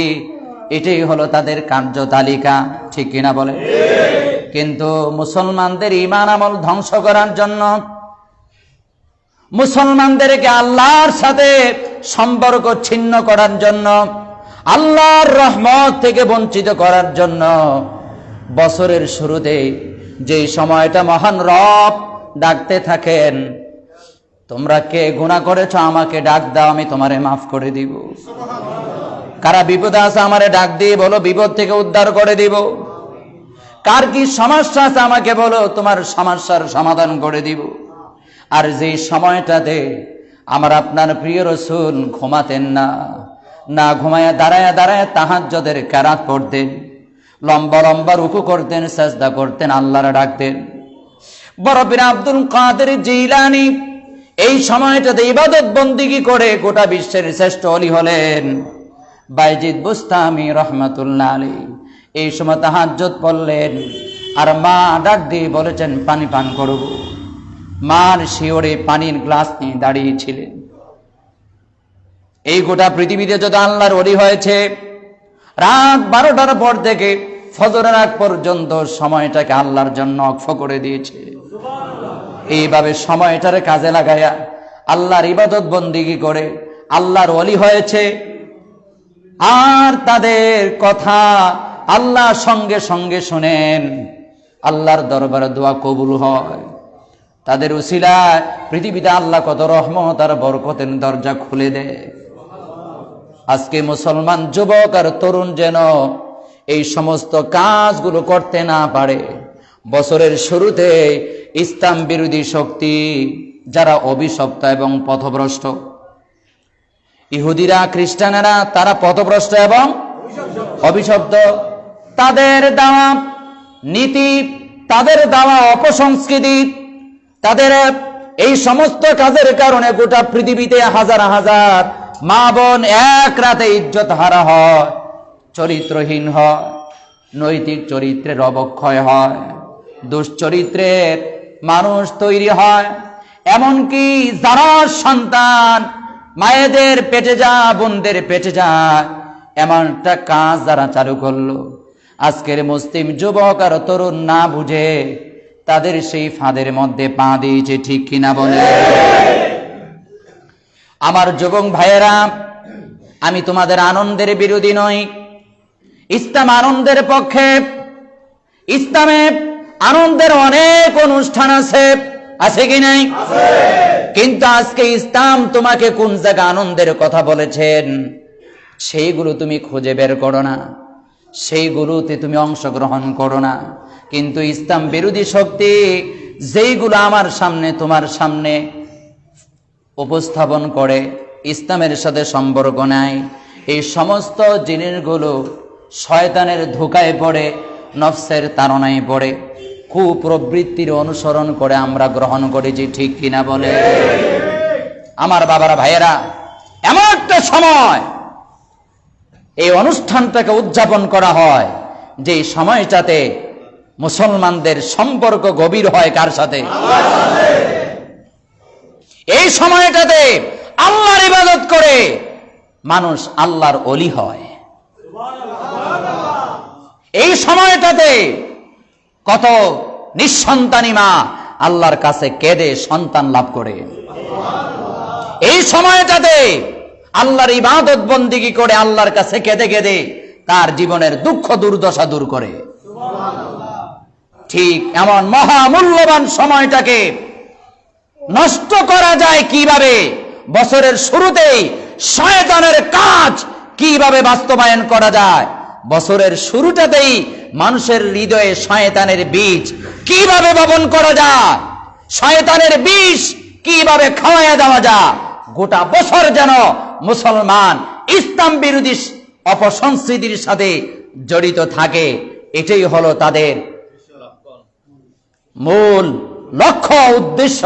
এটাই হলো তাদের কার্যতালিকা। ঠিক কিনা বলে? কিন্তু মুসলমানদের ঈমান আমল ধ্বংস করার জন্য, মুসলমানদেরকে আল্লাহর সাথে সম্পর্ক ছিন্ন করার জন্য, আল্লাহর রহমত থেকে বঞ্চিত করার জন্য বছরের শুরুতে যে সময়টা মহান রব ডাকতে থাকেন, তোমরা কে গুনাহ করেছো আমাকে ডাক দাও, আমি তোমারে মাফ করে দিব। কারা বিপদে আছে আমারে ডাক দিয়ে বলো, বিপদ থেকে উদ্ধার করে দিব। কার কি সমস্যা আছে আমাকে বলো, তোমার সমস্যার সমাধান করে দিব। আর যে সময়টাতে আমার আপনার প্রিয় রাসূল ঘুমাতেন না, না ঘুমায়া দাঁড়ায়া দাঁড়ায়া তাহাজ্জুদের কেরাত পড়তেন, লম্বা লম্বা রুকু করতেন, সাজদা করতেন, আল্লাহর ডাকতেন। বড় পীর আব্দুল কাদের জিলানী এই সময়টাতে ইবাদত বন্দিগি করে গোটা বিশ্বের শ্রেষ্ঠ ওলি হলেন। বাইজিদ বুস্তামি রহমাতুল্লাহ আলাইহি এই সময় তাহাজ্জুদ পড়লেন, আর মা ডাক দিয়ে বলেছেন পানি পান করব। মার শিওরে পানির গ্লাস নিয়ে দাঁড়িয়েছিলেন। এই গোটা পৃথিবীতে যত আল্লাহর ওলি হয়েছে, রাত 12টার পর থেকে ফজরের আগ পর্যন্ত সময়টাকে আল্লাহর জন্য ওয়াকফ করে দিয়েছে। এইভাবে সময়টারে কাজে লাগায়া আল্লাহর ইবাদত বন্দিগি করে আল্লাহর ওলি হয়েছে। আর তাদের কথা আল্লাহ সঙ্গে সঙ্গে শুনেন, আল্লাহর দরবারে দোয়া কবুল হয়। তাদের উসিলায় পৃথিবীতে আল্লাহ কত রহমত আর বরকতের দরজা খুলে দেয়। আজকে মুসলমান যুবক আর তরুণ যেন এই সমস্ত কাজগুলো করতে না পারে। বছরের শুরুতে ইসলাম বিরোধী শক্তি যারা অভিশপ্ত এবং পথভ্রষ্ট, ইহুদিরা খ্রিস্টানেরা তারা পথভ্রষ্ট এবং অভিশপ্ত। তাদের দেওয়া নীতি, তাদের দেওয়া অপসংস্কৃতি, তাদের এই সমস্ত কাজের কারণে গোটা পৃথিবীতে হাজার হাজার মা বোন এক রাতে ইজ্জত হারা হয়, চরিত্রহীন হয়, নৈতিক চরিত্রের অবক্ষয় হয়, দুশ্চরিত্রের মানুষ তৈরি হয়। এমনকি যারা সন্তান মায়েদের পেটে যা, বোনদের পেটে যায়, এমন একটা কাজ যারা চালু করলো, আজকের মুসলিম যুবক আর তরুণ না বুঝে তাদের সেই ফাঁদের মধ্যে পা দিয়েছে। ঠিক কিনা বলে? আমার যুবক ভাইয়েরা, আমি তোমাদের আনন্দের বিরোধী নই। ইসলাম আনন্দের পক্ষে। ইসলামে আনন্দের অনেক অনুষ্ঠান আছে, আছে কি নাই? কিন্তু আজকে ইসলাম তোমাকে কোন জায়গা আনন্দের কথা বলেছেন সেইগুলো তুমি খুঁজে বের করো না, সেইগুলোতে তুমি অংশগ্রহণ করো না। কিন্তু ইসলাম বিরোধী শক্তি যেইগুলো আমার সামনে তোমার সামনে উপস্থাপন করে, ইসলামের সাথে সম্পর্ক নাই, এই সমস্ত জিনিসগুলো শয়তানের ধোঁকায় পড়ে, নফসের তাড়নায় পড়ে, কুপ্রবৃত্তির অনুসরণ করে আমরা গ্রহণ করেছি। ঠিক কিনা বলে? আমার বাবারা, ভাইয়েরা, এমন একটা সময় এই অনুষ্ঠানটাকে উদযাপন করা হয় যে সময়টাতে মুসলমানদের সম্পর্ক গভীর হয় কার সাথে? এই সময়টাতে আল্লাহর ইবাদত করে মানুষ আল্লাহর ওলি হয়। এই সময়টাতে কত নিঃসন্তানী মা আল্লাহর কাছে কেঁদে সন্তান লাভ করে। এই সময়টাতে আল্লাহর ইবাদত বন্দিগি করে আল্লাহর কাছে কেঁদে কেঁদে তার জীবনের দুঃখ দুর্দশা দূর করে। ঠিক এমন মহামূল্যবান সময়টাকে নষ্ট করা যায় কিভাবে? বছরের শুরুতেই শয়তানের কাজ কিভাবে বাস্তবায়ন করা যায়, বছরের শুরুটাতেই মানুষের হৃদয়ে শয়তানের বীজ কিভাবে বপন করা যায়, শয়তানের বীজ কিভাবে খাওয়াইয়া দেওয়া যায়, গোটা বছর যেন মুসলমান ইসলাম বিরোধী অপসংস্কৃতির সাথে জড়িত থাকে। এটাই হলো তাদের মূল লক্ষ্য, উদ্দেশ্য।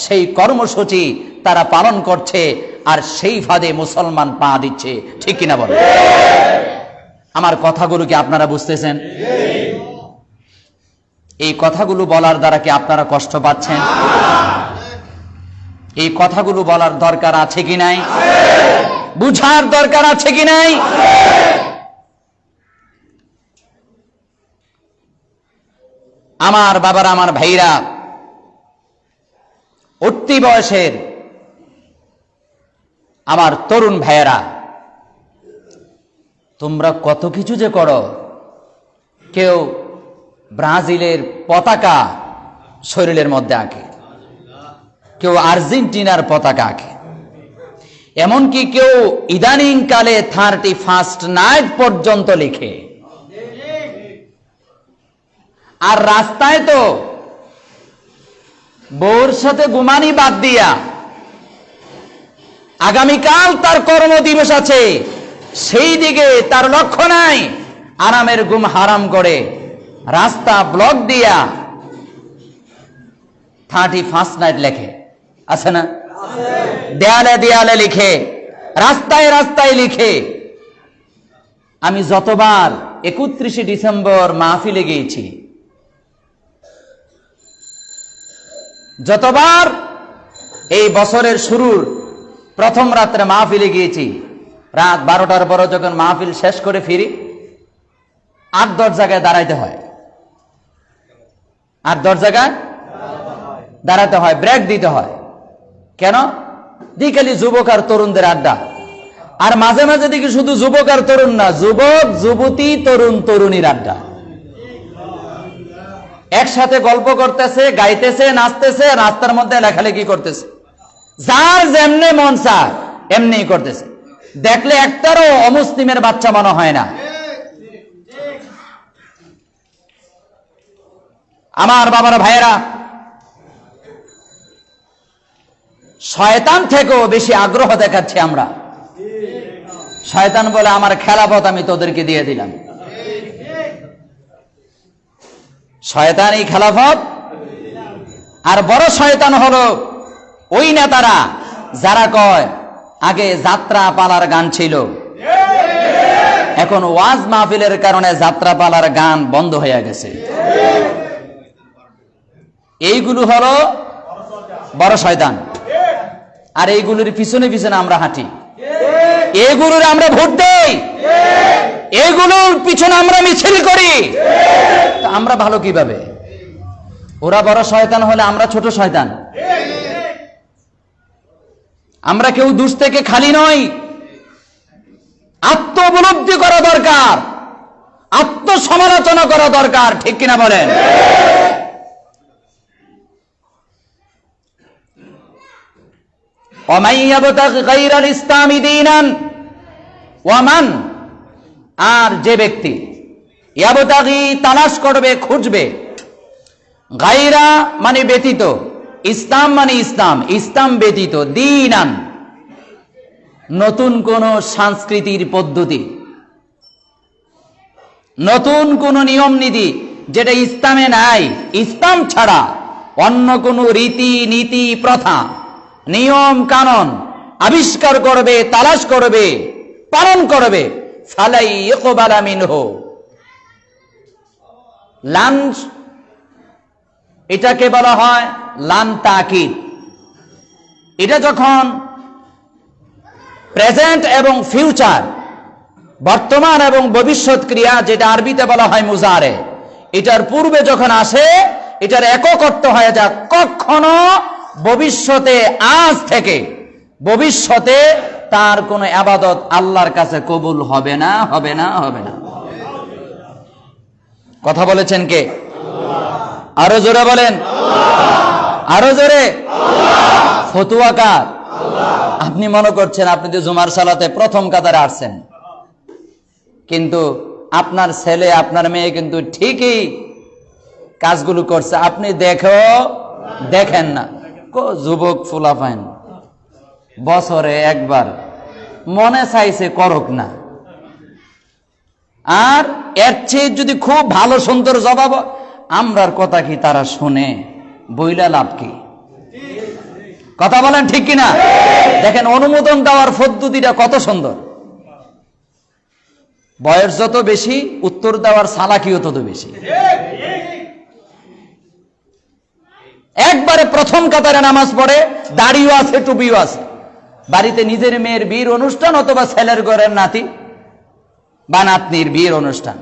সেই কর্মসূচি তারা পালন করছে, আর সেই ফাঁদে মুসলমান পা দিচ্ছে। ঠিক কিনা বলে? আমার কথাগুলো কি আপনারা বুঝতেছেন? এই কথাগুলো বলার দ্বারা কি আপনারা কষ্ট পাচ্ছেন? এই কথাগুলো বলার দরকার আছে কি নাই? বুঝার দরকার আছে কি নাই? আমার বাবারা, আমার ভাইরা, উঠতি বয়সের আমার তরুণ ভাইয়েরা, তোমরা কত কিছু যে করো। কেউ ব্রাজিলের পতাকা শরীরের মধ্যে আঁকে, কেউ আর্জেন্টিনার পতাকা আঁকে, এমনকি কেউ ইদানিং কালে 31st নাইট পর্যন্ত লিখে। আর রাস্তায় তো বউর সাথে গুমানি বাদ দিয়া, আগামীকাল তার কর্মদিবস আছে, সেই দিকে তার লক্ষ্য নাই, আরামের ঘুম হারাম করে রাস্তা ব্লক দিয়া 31st নাইট লেখে। আছে না? দেয়ালে দেয়ালে লিখে, রাস্তায় রাস্তায় লিখে। আমি যতবার 31শে ডিসেম্বর মাহফিলে গিয়েছি, যতবার এই বছরের শুরুর প্রথম রাত্রে মাহফিলে গিয়েছি, রাত 12টার পরে যখন মাহফিল শেষ করে ফিরি, 8-10 জায়গায় দাঁড়াইতে হয়, 8-10 জায়গায় দাঁড়াতে হয়, ব্রেক দিতে হয়। কেন? দিকালি যুবক আর তরুণদের আড্ডা। আর মাঝে মাঝে দেখি শুধু যুবক আর তরুণ না, যুবক যুবতী তরুণ তরুণীর আড্ডা। একসাথে গল্প করতেছে, গাইতেছে, নাচতেছে, রাস্তার মধ্যে লেখালেখি করতেছে, যার যেমনে মন চায় এমনি করতেছে। দেখলে একটারও অমুসলিমের বাচ্চা মনে হয় না। আমার বাবার ভাইয়েরা, শয়তান থেকেও বেশি আগ্রহ দেখাচ্ছি আমরা। শয়তান বলে আমার খেলাফত আমি তোদেরকে দিয়ে দিলাম। শয়তানি খেলাফত। আর বড় শয়তান হলো ওই নেতারা যারা কয় আগে যাত্রা পালার গান ছিল, এখন ওয়াজ মাহফিলের কারণে যাত্রা পালার গান বন্ধ হয়ে গেছে। এইগুলো হলো বড় শয়তান। আর এইগুলোর পিছনে পিছনে আমরা হাঁটি, এইগুলোর আমরা ভোট দেই, এইগুলোর পিছনে আমরা মিছিল করি। আমরা ভালো কিভাবে? ওরা বড় শয়তান হলে আমরা ছোট শয়তান। আমরা কেউ দুষ থেকে খালি নই। আত্ম উপলব্ধি করা দরকার, আত্মসমালোচনা করা দরকার। ঠিক কিনা বলেন? ওয়ামান ইয়াবতাগি গায়রাল ইসলামি দীনান, ওয়ামান, আর যে ব্যক্তি, ইয়াবতাগি তালাশ করবে, খুঁজবে, গায়রা মানে ব্যতীত, ইসলাম মানে ইসলাম, ইসলাম ব্যতীত, দীনান নতুন কোন সংস্কৃতির পদ্ধতি, নতুন কোন নিয়ম নীতি যেটা ইসলামে নাই, ইসলাম ছাড়া অন্য কোন রীতি নীতি প্রথা নিয়ম কানুন আবিষ্কার করবে, তালাশ করবে, পালন করবে, ফালাই ইকবালা মিনহু, লান, এটাকে বলা হয় লান তাকিদ। এটা যখন প্রেজেন্ট এবং ফিউচার, বর্তমান এবং ভবিষ্যৎ ক্রিয়া, যেটা আরবিতে বলা হয় মুজারে, এটার পূর্বে যখন আসে এটার একক অর্থ হয়ে যায় কখনো ভবিষ্যতে, আজ থেকে ভবিষ্যতে তার কোনো ইবাদত আল্লাহর কাছে কবুল হবে না, হবে না, হবে না। কথা বলেছেন কে? আরো জোরে বলেন, আরো জোরে। ফতুয়া কার? আপনি মনে করছেন আপনি তো জুমার সালাতে প্রথম কাতারে আসছেন, কিন্তু আপনার ছেলে আপনার মেয়ে কিন্তু ঠিকই কাজগুলো করছে, আপনি দেখেন না। যুবক ফুলাফাইন বছরে একবার মনে চাইছে করুক না, আর এর চেয়ে যদি খুব ভালো সুন্দর জবাব, আমরার কথা কি তারা শুনে, বইলা লাভ কি? কথা বলেন ঠিক কিনা? দেখেন অনুমোদন দেওয়ার পদ্ধতিটা কত সুন্দর। বয়স যত বেশি, উত্তর দেওয়ার চালাকিও তত বেশি। একবারে প্রথম কাতারে নামাজ পড়ে, দাড়িও আছে, টুপিও আছে, বাড়িতে নিজের মেয়ের বিয়ের অনুষ্ঠান অথবা ছেলের ঘরের নাতি বা নাতনির বিয়ের অনুষ্ঠান,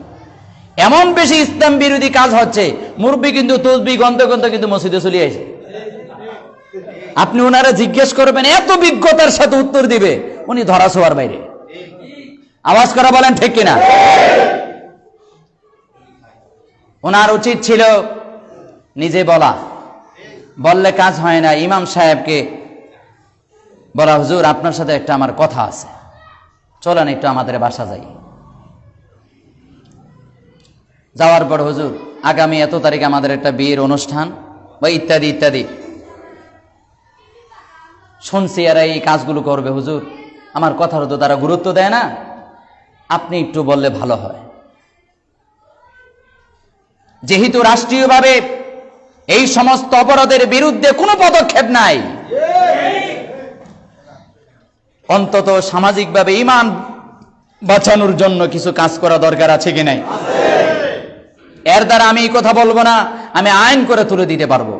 এমন বেশি ইসলাম বিরোধী কাজ হচ্ছে, মুরব্বী কিন্তু তসবিহ গন্ধ গন্ধ কিন্তু মসজিদে চলে আসে। আপনি ওনারা জিজ্ঞেস করবেন, এত বিজ্ঞতার সাথে উত্তর দিবে, উনি ধরা ছোঁয়ার বাইরে। আওয়াজ করা বলেন ঠিক কিনা? ওনার উচিত ছিল নিজে বলা, বললে কাজ হয় না, ইমাম সাহেবকে বলা, হুজুর আপনার সাথে একটা আমার কথা আছে, চলেন একটু আমাদের বাসা যাই। যাওয়ার পর, হুজুর আগামী এত তারিখে আমাদের একটা বিয়ের অনুষ্ঠান বা ইত্যাদি ইত্যাদি শুনছি, এরা এই কাজগুলো করবে, হুজুর আমার কথার তো তারা গুরুত্ব দেয় না, আপনি একটু বললে ভালো হয়। যেহেতু রাষ্ট্রীয়ভাবে এই সমস্ত অপরাধের বিরুদ্ধে কোনো পদক্ষেপ নাই, অন্তত সামাজিকভাবে ঈমান বাঁচানোর জন্য কিছু কাজ করা দরকার আছে কি নাই? এর দ্বারা আমি এই কথা বলবো না আমি আইন করে তুলে দিতে পারবো,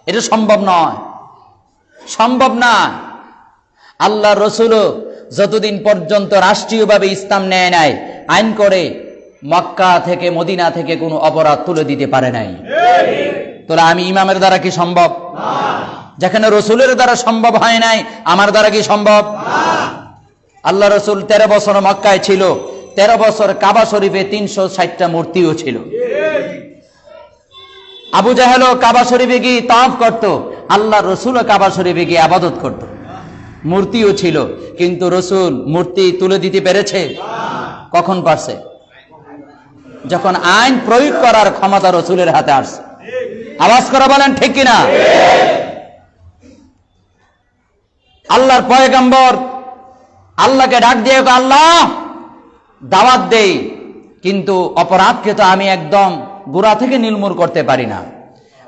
এটা সম্ভব নয়, সম্ভব না। আল্লাহ রসুলও যতদিন পর্যন্ত রাষ্ট্রীয়ভাবে ইসলাম নেয় নাই, আইন করে মক্কা থেকে মদিনা থেকে কোনো অপরাধ তুলে দিতে পারে নাই। তাহলে আমি ইমামের দ্বারা কি সম্ভব? যেখানে রসুলের দ্বারা সম্ভব হয় নাই, আমার দ্বারা কি সম্ভব? আল্লাহ রসুল 13 বছর মক্কায় ছিল, 13 বছর কাবা শরীফে 360টা মূর্তিও ছিল। আবু জাহেলও কাবা শরীফে গিয়ে তাওয়াফ করত, আল্লাহ রসুলও কাবা শরীফে গিয়ে ইবাদত করত, মূর্তিও ছিল, কিন্তু রসুল মূর্তি তুলে দিতে পেরেছে? কখন পারছে? যখন আইন প্রয়োগ করার ক্ষমতা রসুলের হাতে আসছে। আওয়াজ করে বলেন ঠিক কিনা? আল্লাহর পয়গম্বর আল্লাহকে ডাক দিয়ে, আল্লাহ দাওয়াত দেই, কিন্তু অপরাধকে তো আমি একদম গোড়া থেকে নির্মূল করতে পারি না।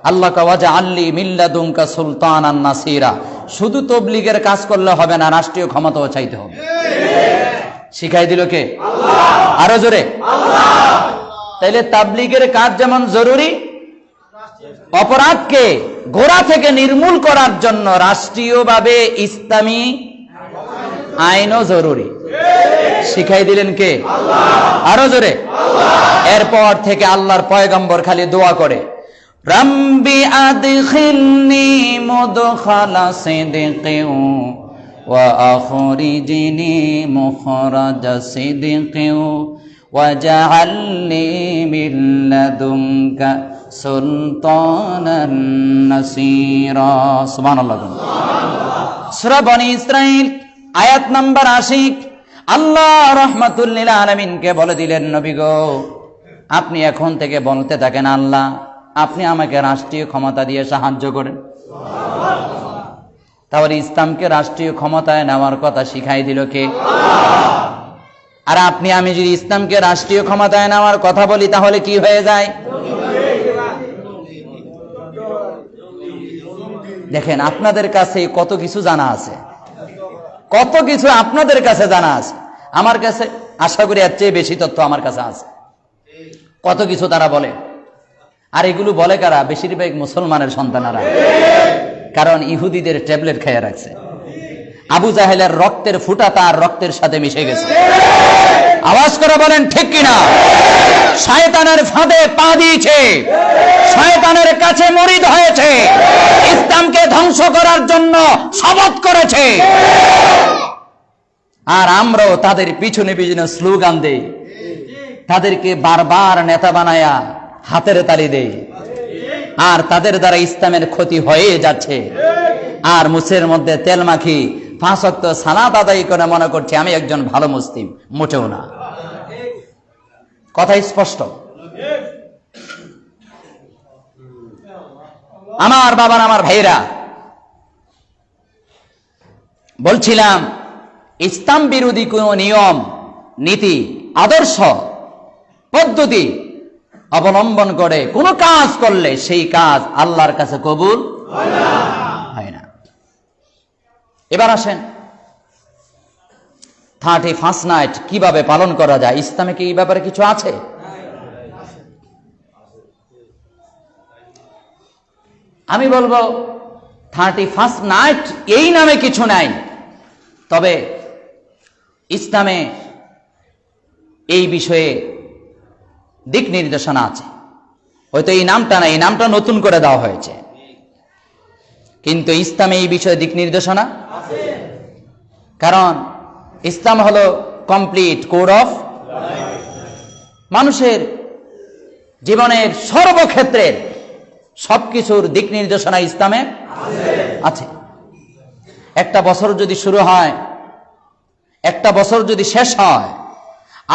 আল্লাহ ওয়াজা আল্লি মিল্লাদুনকা সুলতানান নাসিরা, শুধু তবলিগের কাজ করলে হবে না, রাষ্ট্রীয় ক্ষমতাও চাইতে হবে। শিখাই দিল কে? আল্লাহ। আরো জোরে আল্লাহ। তাইলে তাবলিগের কাজ যেমন জরুরি, অপরাধকে গোড়া থেকে নির্মূল করার জন্য রাষ্ট্রীয়ভাবে ইসলামী আইনও জরুরি। শিখাই দিলেন কে? আল্লাহ। আরো জোরে আল্লাহ। এরপর থেকে আল্লাহর পয়গম্বর খালি দোয়া করে, রাব্বি আদখিলনি মুদখালা সিদকিন ওয়া আখরিজনি মুখরাজা সিদকিন ওয়াজআলনি মিন লাদুনকা সুলতানান নাসীরা। সুবহানাল্লাহ। সূরা বনী ইসরাঈল আয়াত নাম্বার 80। আল্লাহ রাহমাতুল লিল আলামিনকে বলে দিলেন, নবী গো, আপনি এখন থেকে বলতে থাকেন, আল্লাহ আপনি আমাকে রাষ্ট্রীয় ক্ষমতা দিয়ে সাহায্য করেন। তাহলে ইসলামকে রাষ্ট্রীয় ক্ষমতায় নেওয়ার কথা শিখাই দিল কে? আর আপনি আমি যদি ইসলামকে রাষ্ট্রীয় ক্ষমতায় নেওয়ার কথা বলি তাহলে কি হয়ে যায়? দেখেন, আপনাদের কাছে কত কিছু জানা আছে, কত কিছু আপনাদের কাছে জানা আছে। আমার কাছে আশা করি এর চেয়ে বেশি তথ্য আমার কাছে আছে। কত কিছু তারা বলে, আর এগুলো বলে কারা? বেশিরভাগ মুসলমানের সন্তানেরা, কারণ ইহুদিদের ট্যাবলেট খেয়ে রাখছে। আবু জাহেলের রক্তের ফুটা তার রক্তের সাথে মিশে গেছে। আওয়াজ করে বলেন ঠিক কিনা? শয়তানের ফাঁদে পা দিয়েছে, শয়তানের কাছে মুরিদ হয়েছে, ইসলামকে ধ্বংস করার জন্য শপথ করেছে। আর আমরাও তাদের পিছনে পিছনে স্লোগান দেই, তাদেরকে বারবার নেতা বানায়া হাতের তালি দেই, আর তাদের দ্বারা ইসলামের ক্ষতি হয়ে যাচ্ছে। আর মুখের মধ্যে তেল মাখি 5 ওয়াক্ত সালাত আদায় করে মনে করছে আমি একজন ভালো মুসলিম। মোটেও না, কথা স্পষ্ট। আমার বাবার, আমার ভাইরা, বলছিলাম ইসলাম বিরোধী কোন নিয়ম, নীতি, আদর্শ, পদ্ধতি অবলম্বন করে কোন কাজ করলে সেই কাজ আল্লাহর কাছে কবুল হয় না। এবার আসেন 31st নাইট কিভাবে পালন করা যায়। ইসলামে কি এই ব্যাপারে কিছু আছে? আমি বলবো 31st নাইট এই নামে কিছু নাই, তবে ইসলামে এই বিষয়ে দিক নির্দেশনা আছে। হয়তো এই নামটা না, এই নামটা নতুন করে দেওয়া হয়েছে, কিন্তু ইসলামে এই বিষয়ে দিক নির্দেশনা আছে। কারণ ইসলাম হলো কমপ্লিট কোড অফ মানুষের জীবনের সর্বক্ষেত্রের সবকিছুর দিক নির্দেশনা ইসলামে আছে। একটা বছর যদি শুরু হয়, একটা বছর যদি শেষ হয়,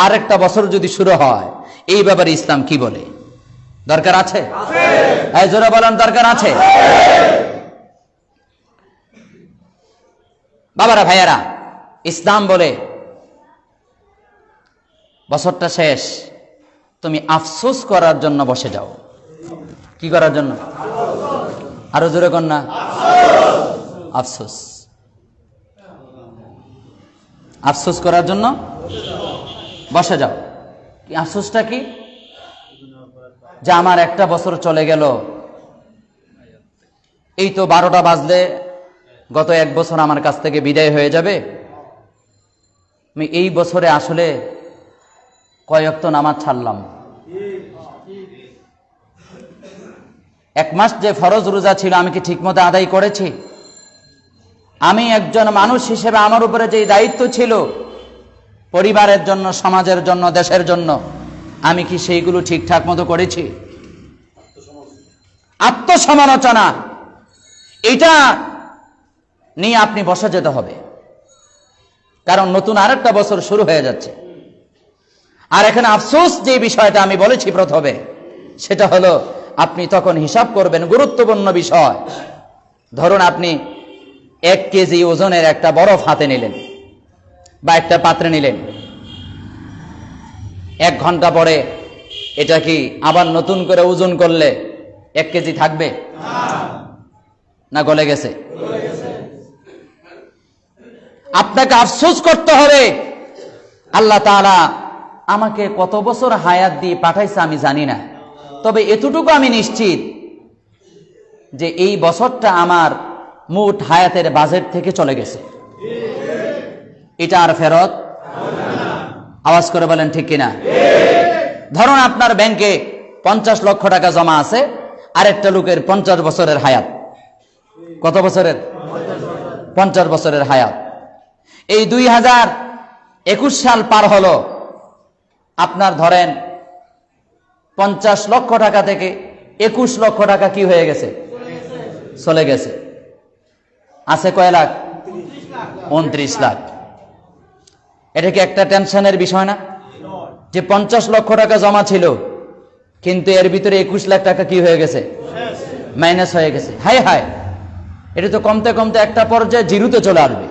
আর একটা বছর যদি শুরু হয়, এই ব্যাপারে ইসলাম কি বলে? দরকার আছে? এই জোরে বলেন, দরকার আছে? বাবারা, ভাইয়ারা, ইসলাম বলে বছরটা শেষ, তুমি আফসোস করার জন্য বসে যাও। কি করার জন্য? আরো জোরে কর না, আফসোস। আফসোস করার জন্য বসে যাও। কি আফসোসটা? কি যে আমার একটা বছর চলে গেল, এই তো 12টা বাজলে গত 1 বছর আমার কাছ থেকে বিদায় হয়ে যাবে। আমি এই বছরে আসলে কয় ওয়াক্ত নামাজ ছাড়লাম, 1 মাস যে ফরজ রোজা ছিল আমি কি ঠিকমতো আদায় করেছি? আমি একজন মানুষ হিসেবে আমার উপরে যে দায়িত্ব ছিল পরিবারের জন্য, সমাজের জন্য, দেশের জন্য, আমি কি সেইগুলো ঠিকঠাক মতো করেছি? আত্মসমালোচনা, এটা নিয়ে আপনি বসে যেতে হবে, কারণ নতুন আরেকটা বছর শুরু হয়ে যাচ্ছে। আর এখানে আফসোস যে বিষয়টা আমি বলেছি প্রথমে, সেটা হলো আপনি তখন হিসাব করবেন গুরুত্বপূর্ণ বিষয়। ধরুন আপনি 1 কেজি ওজনের একটা বরফ হাতে নিলেন বা একটা পাত্রে নিলেন, 1 ঘন্টা পরে এটা কি আবার নতুন করে ওজন করলে 1 কেজি থাকবে? না গলে গেছে? আপনাকে আফসোস করতে হবে, আল্লাহ তাআলা আমাকে কত বছর হায়াত দিয়ে পাঠাইছে আমি জানি না, তবে এতটুকু আমি নিশ্চিত যে এই বছরটা আমার মোট হায়াতের বাজেট থেকে চলে গেছে, এটা আর ফেরত। আওয়াজ করে বলেন ঠিক কিনা? ধরুন আপনার ব্যাংকে 50 লক্ষ টাকা জমা আছে, আরেকটা লোকের 50 বছরের হায়াত। কত বছরের? 50 বছরের হায়াত। এই 2021 সাল পার হলো, আপনার ধরেন 50 লক্ষ টাকা থেকে 21 লক্ষ টাকা কি হয়ে গেছে? চলে গেছে। আছে কয় লাখ? 29 লাখ। এটা কি একটা টেনশনের বিষয় না যে 50 লক্ষ টাকা জমা ছিল, কিন্তু এর ভিতরে 21 লাখ টাকা কি হয়ে গেছে? মাইনাস হয়ে গেছে। হায় হায়, এটা তো কমতে কমতে একটা পর্যায়ে জিরোতে চলে আসবে।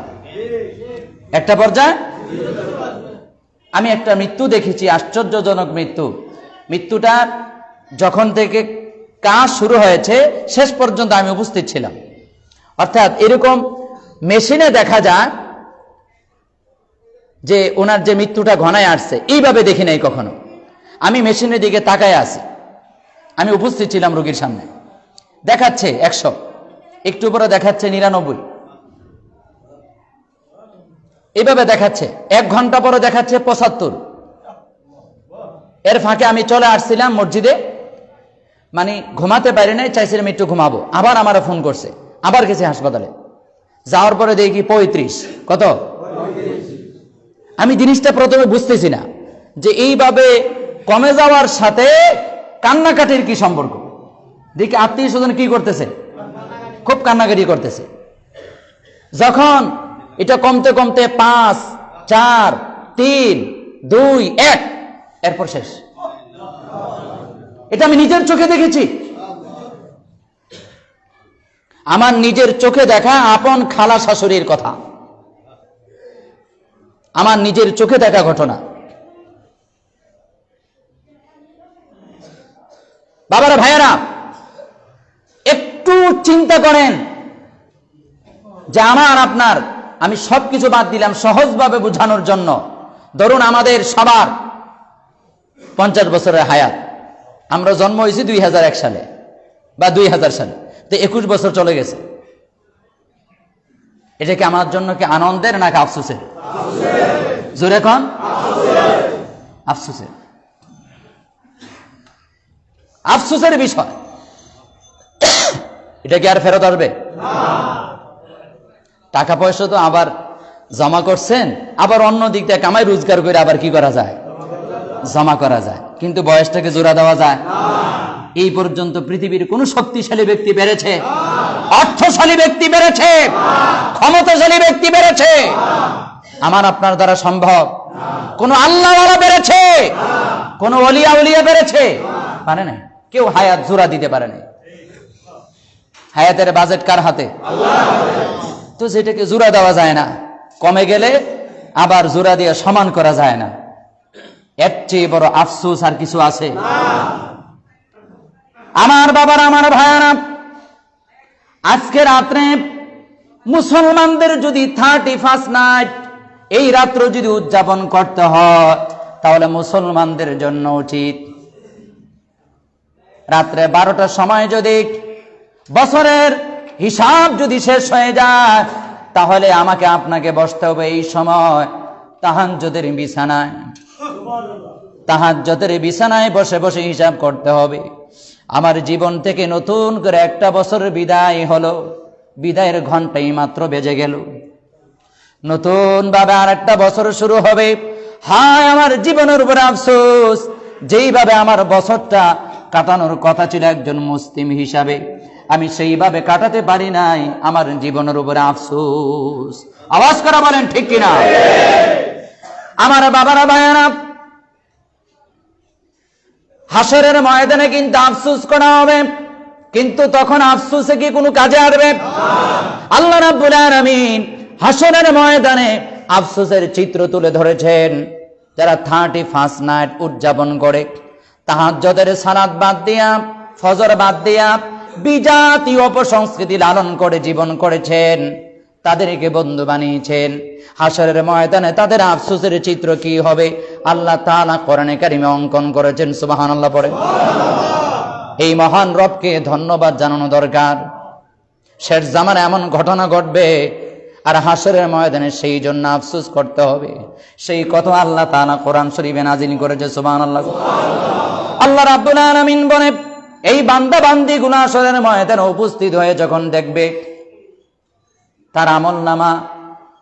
একটা পর্যায়ে আমি একটা মৃত্যু দেখেছি, আশ্চর্যজনক মৃত্যু। মৃত্যুটা যখন থেকে কাজ শুরু হয়েছে শেষ পর্যন্ত আমি উপস্থিত ছিলাম। অর্থাৎ এরকম মেশিনে দেখা যায় যে ওনার যে মৃত্যুটা ঘনায় আসছে, এইভাবে দেখি নাই কখনো। আমি মেশিনের দিকে তাকায় আছি, আমি উপস্থিত ছিলাম রোগীর সামনে। দেখাচ্ছে 100, একটু পরে দেখাচ্ছে 99, এইভাবে দেখাচ্ছে। 1 ঘন্টা পরে দেখাচ্ছে 75। এর ফাঁকে আমি চলে আসছিলাম মসজিদে, মানে ঘুমাতে পারি নাই, চাইছিলাম একটু ঘুমাবো। আবার আমার ফোন করছে, আবার গেছে হাসপাতালে। যাওয়ার পরে দেখি 35। কত? আমি জিনিসটা প্রথমে বুঝতেছি না যে এইভাবে কমে যাওয়ার সাথে কান্নাকাটির কি সম্পর্ক। দেখি আত্মীয় স্বজন কি করতেছে, খুব কান্নাকাটি করতেছে। যখন এটা কমতে কমতে 5, 4, 3, 2, 1, এরপর শেষ। এটা আমি নিজের চোখে দেখেছি, আমার নিজের চোখে দেখা আপন খালা শাশুড়ির কথা, আমার নিজের চোখে দেখা ঘটনা। বাবারা ভাইয়েরা, একটু চিন্তা করেন যে আমার আপনার, আমি সবকিছু বাদ দিলাম সহজভাবে বোঝানোর জন্য। ধরুন আমাদের সবার 50 বছরের হায়াত, আমরা জন্ম হয়েছি 2001 সালে বা 2000 সালে, তো 21 বছর চলে গেছে। এটা কি আমার জন্য কি আনন্দের নাকি আফসোসের? জোরে কোন? আফসোসের। আফসোসের বিষয়। এটা কি আর ফেরত আসবে? টাকা পয়সা তো আবার জমা করছেন, আবার অন্য দিক থেকে কামাই রোজগার করে আবার কি করা যায়? জমা করা যায়, কিন্তু বয়সটাকে জোড়া দেওয়া যায়? এই পর্যন্ত পৃথিবীর কোন শক্তিশালী ব্যক্তি বেড়েছে? অর্থশালী ব্যক্তি বেড়েছে? ক্ষমতাশালী ব্যক্তি বেড়েছে? আমার আপনার দ্বারা সম্ভব? কোন আল্লাহওয়ালা বেড়েছে? কোন ওলিয়া উলিয়া বেড়েছে? পারে নাই। কেউ হায়াত জোড়া দিতে পারে নাই। হায়াতের বাজেট কার হাতে? তো যেটাকে জোড়া দেওয়া যায় না, কমে গেলে আবার জোড়া দিয়ে সমান করা যায় না, এর চেয়ে বড় আফসোস আর কিছু আছে? আমার বাবার, আমার ভাইয়ারা, আজকে রাত্রে মুসলমানদের যদি 31 নাইট, এই রাত্র যদি উদযাপন করতে হয়, তাহলে মুসলমানদের জন্য উচিত রাত্রে 12টার সময় যদি বছরের হিসাব যদি শেষ হয়ে যায়, তাহলে আমাকে আপনাকে বসতে হবে এই সময় তাহাজ্জুদের বিছানায়। তাহাজ্জুদের বিছানায় বসে বসে হিসাব করতে হবে। আমার জীবন থেকে নতুন করে একটা বছরের বিদায় হলো, বিদায়ের ঘন্টাই মাত্র বেজে গেল, নতুন ভাবে আর একটা বছর শুরু হবে। হায় আমার জীবনের উপরে আফসোস, যেইভাবে আমার বছরটা কাটানোর কথা ছিল একজন মুসলিম হিসাবে, আমি সেইভাবে কাটাতে পারি নাই। আমার জীবনের উপরে আফসোস। আওয়াজ করে বলেন ঠিক কিনা? আমার বাবারা ভাইয়ারা, হাসরের ময়দানে কিন্তু আফসোস করা হবে, কিন্তু তখন আফসোসে কি কোনো কাজে আসবে? আল্লাহ রাব্বুল আলামিন হাসরের ময়দানে আফসোসের চিত্র তুলে ধরেছেন। যারা 31 নাইট উদযাপন করে, তাহাজ্জুদের সালাত বাদ দিয়া, ফজর বাদ দিয়া বিজাতি অপসংস্কৃতি লালন করে জীবন করেছেন, তাদেরকে বন্ধু বানিয়েছেন। হাসরের ময়দানে তাদের আফসোসের চিত্র কি হবে আল্লাহ তাআলা কোরআনে কারিমে অঙ্কন করেছেন। সুবহানাল্লাহ পড়ে। এই মহান রবকে ধন্যবাদ জানানো দরকার। শেষ জামানে এমন ঘটনা ঘটবে, আর হাসরের ময়দানে সেই জন্য আফসোস করতে হবে। সেই কথা আল্লাহ তাআলা কোরআন শরীফে নাযিল করেছে। সুবহানাল্লাহ। আল্লাহ রাব্বুল আলামিন বলে, এই বান্দা বান্দীগুলো হাসরের ময়দানে উপস্থিত হয়ে যখন দেখবে তার আমলনামা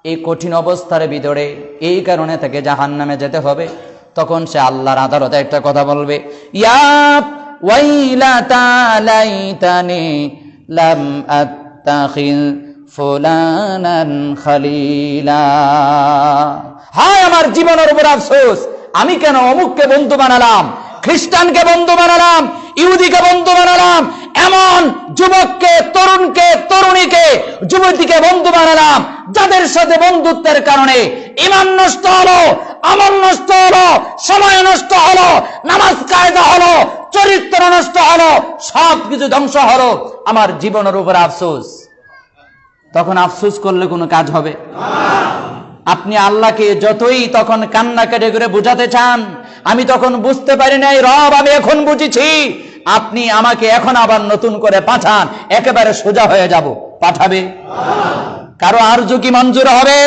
এই কঠিন অবস্থার ভিতরে, এই কারণে তাকে জাহান্নামে যেতে হবে, তখন সে আল্লাহর আদালতে একটা কথা বলবে, ইয়া ওয়াইলাতা লাইতানি লাম আত্তাখিল ফুলানান খলিলা। হায় আমার জীবনের উপর আফসোস, আমি কেন অমুককে বন্ধু বানালাম, খ্রিস্টানকে বন্ধু বানালাম, ইহুদিকে বন্ধু বানালাম, এমন যুবককে, তরুণকে, তরুণীকে, যুবতীকে বন্ধু বানালাম যাদের সাথে বন্ধুত্বের কারণে ঈমান নষ্ট হলো, আমল নষ্ট হলো, সময় নষ্ট হলো, নামাজ কায়দা হলো, চরিত্র নষ্ট হলো, সবকিছু ধ্বংস হলো। আমার জীবনের উপর আফসোস। তখন আফসোস করলে কোনো কাজ হবে? আপনি আল্লাহকে যতই তখন কান্না কেটে করে বুঝাতে চান, আমি তখন বুঝতে পারি নাই রব, আমি এখন বুঝেছি, আপনি আমাকে এখন আবার নতুন করে পাঠান, একেবারে সোজা হয়ে যাব। পাঠাবে? কারো আরজু কি মঞ্জুর হবে?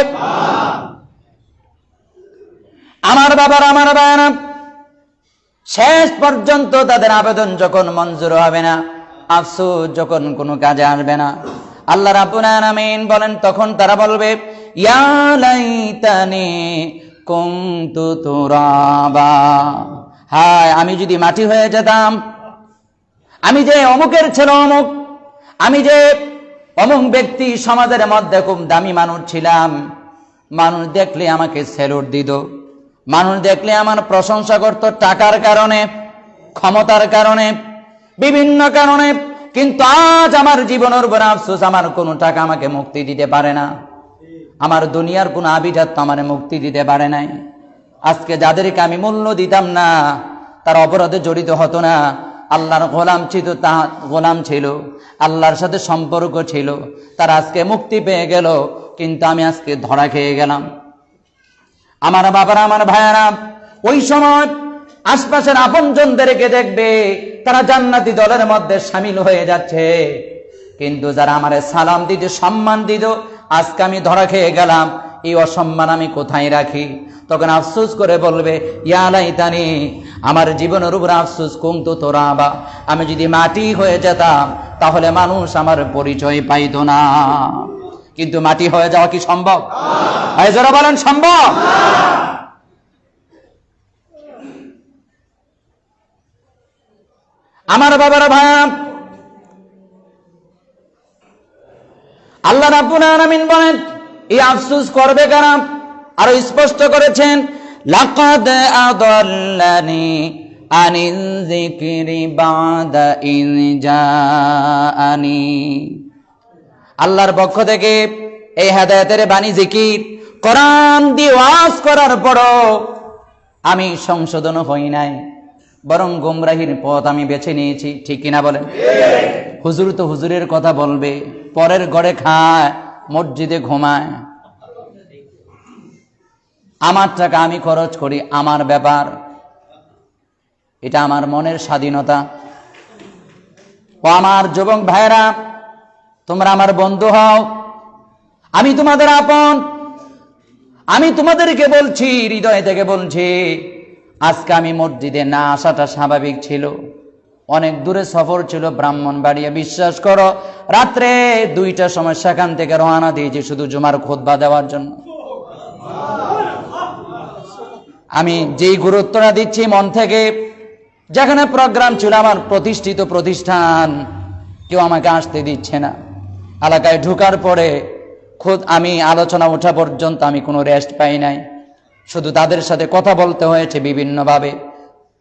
আমার বাবার, আমার বায়না, শেষ পর্যন্ত তাদের আবেদন যখন মঞ্জুর হবে না, আফসোস যখন কোনো কাজে আসবে না, আল্লাহ রাব্বুল আলামিন বলেন, তখন তারা বলবে, ইয়া লাইতানি কুনতু তুরাবা। হায়, আমি যদি মাটি হয়ে যেতাম, আমি যে অমুকের ছেলে অমুক, আমি যে অমুক ব্যক্তি, সমাজের মধ্যে খুব দামি মানুষ ছিলাম, মানুষ দেখলে আমাকে স্যালুট দিত, মানুষ দেখলে আমার প্রশংসা করত, টাকার কারণে, ক্ষমতার কারণে, বিভিন্ন কারণে। কিন্তু আজ আমার জীবনের উপর আফসোস, আমার কোনো টাকা আমাকে মুক্তি দিতে পারে না, আমার দুনিয়ার কোনো আভিজাত্য আমার মুক্তি দিতে পারে নাই। আজকে যাদেরকে আমি মূল্য দিতাম না, তার অপরাধে জড়িত হতো না, আল্লাহর গোলাম ছিল, তা গোলাম ছিল, আল্লাহর সাথে সম্পর্ক ছিল, তারা আজকে মুক্তি পেয়ে গেল, কিন্তু আমি আজকে ধরা খেয়ে গেলাম। আমার বাবারা, আমার ভাইয়ারা, ওই সময় আশপাশের আপনজনদেরকে দেখবে তারা জান্নাতি দলের মধ্যে শামিল হয়ে যাচ্ছে, কিন্তু যারা আমারে সালাম দিত, সম্মান দিত, আজকে আমি ধরা খেয়ে গেলাম, এই অসম্মান আমি কোথায় রাখি? তখন আফসোস করে বলবে, ইয়া লাইতানি, আমার জীবনের উপর আফসোস, কুনতু তুরাবা, আমি যদি মাটি হয়ে যেতাম তাহলে মানুষ আমার পরিচয় পাইতো না। কিন্তু মাটি হয়ে যাওয়া কি সম্ভব? ভাই যারা বলেন সম্ভব? আমার বাবারা, ভাইয়া, আল্লাহ রাব্বুল আলামিন বলেন, এই আফসোস করবে কারা? আরো স্পষ্ট করেছেন, লাকাদ আদাল্লানি আনিল যিকরি বাদা ইয জাআনি। আল্লাহর পক্ষ থেকে এই হেদায়েতের বাণী, জিকির, কোরআন দিয়ে ওয়াজ করার পরও আমি সংশোধন হই নাই, বরং গোমরাহির পথ আমি বেছে নিয়েছি। ঠিক কিনা বলেন? হুজুর তো হুজুরের কথা বলবে, পরের ঘরে খায়, মসজিদে ঘুমায়, আমার টাকা আমি খরচ করি, আমার ব্যাপার, এটা আমার মনের স্বাধীনতা। ও আমার যুবক ভাইরা, তোমরা আমার বন্ধু হও, আমি তোমাদের আপন, আমি তোমাদেরকে বলছি, হৃদয় থেকে বলছি, আজকে আমি মসজিদে না আসাটা স্বাভাবিক ছিল, অনেক দূরে সফর ছিল, ব্রাহ্মণবাড়িয়া। বিশ্বাস করো, রাত্রে 2টার সময় সেখান থেকে রওনা দিয়েছি শুধু জুমার খুতবা দেওয়ার জন্য। আমি যেই গুরুত্বটা দিচ্ছি মন থেকে, যেখানে প্রোগ্রাম ছিল আমার প্রতিষ্ঠিত প্রতিষ্ঠান, কেউ আমাকে আসতে দিচ্ছে না। এলাকায় ঢোকার পরে খুদ আমি আলোচনা ওঠা পর্যন্ত আমি কোনো রেস্ট পাই নাই, শুধু তাদের সাথে কথা বলতে হয়েছে বিভিন্নভাবে।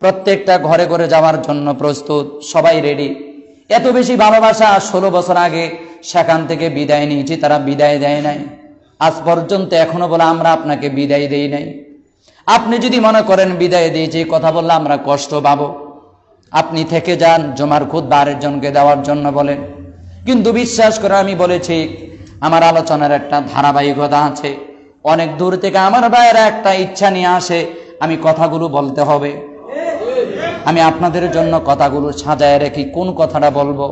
প্রত্যেকটা ঘরে ঘরে যাওয়ার জন্য প্রস্তুত, সবাই রেডি। এত বেশি ভালোবাসা, 16 বছর আগে সেখান থেকে বিদায় নিয়েছি, তারা বিদায় দেয় নাই আজ পর্যন্ত, এখনো বলে আমরা আপনাকে বিদায় দেই নাই। আপনি যদি মনে করেন বিদায় দিয়েছি, কথা বললে আমরা কষ্ট পাবো, আপনি থেকে যান, জুমার খুতবা আরেকজনকে দেওয়ার জন্য বলেন। কিন্তু বিশ্বাস করে আমি বলেছি, আমার আলোচনার একটা ধারাবাহিকতা আছে, অনেক দূর থেকে আমার ভাইয়েরা একটা ইচ্ছা নিয়ে আসে, আমি কথাগুলো বলতে হবে, আমি আপনাদের জন্য কথাগুলো সাজায় রেখি, কোন কথাটা বলবো,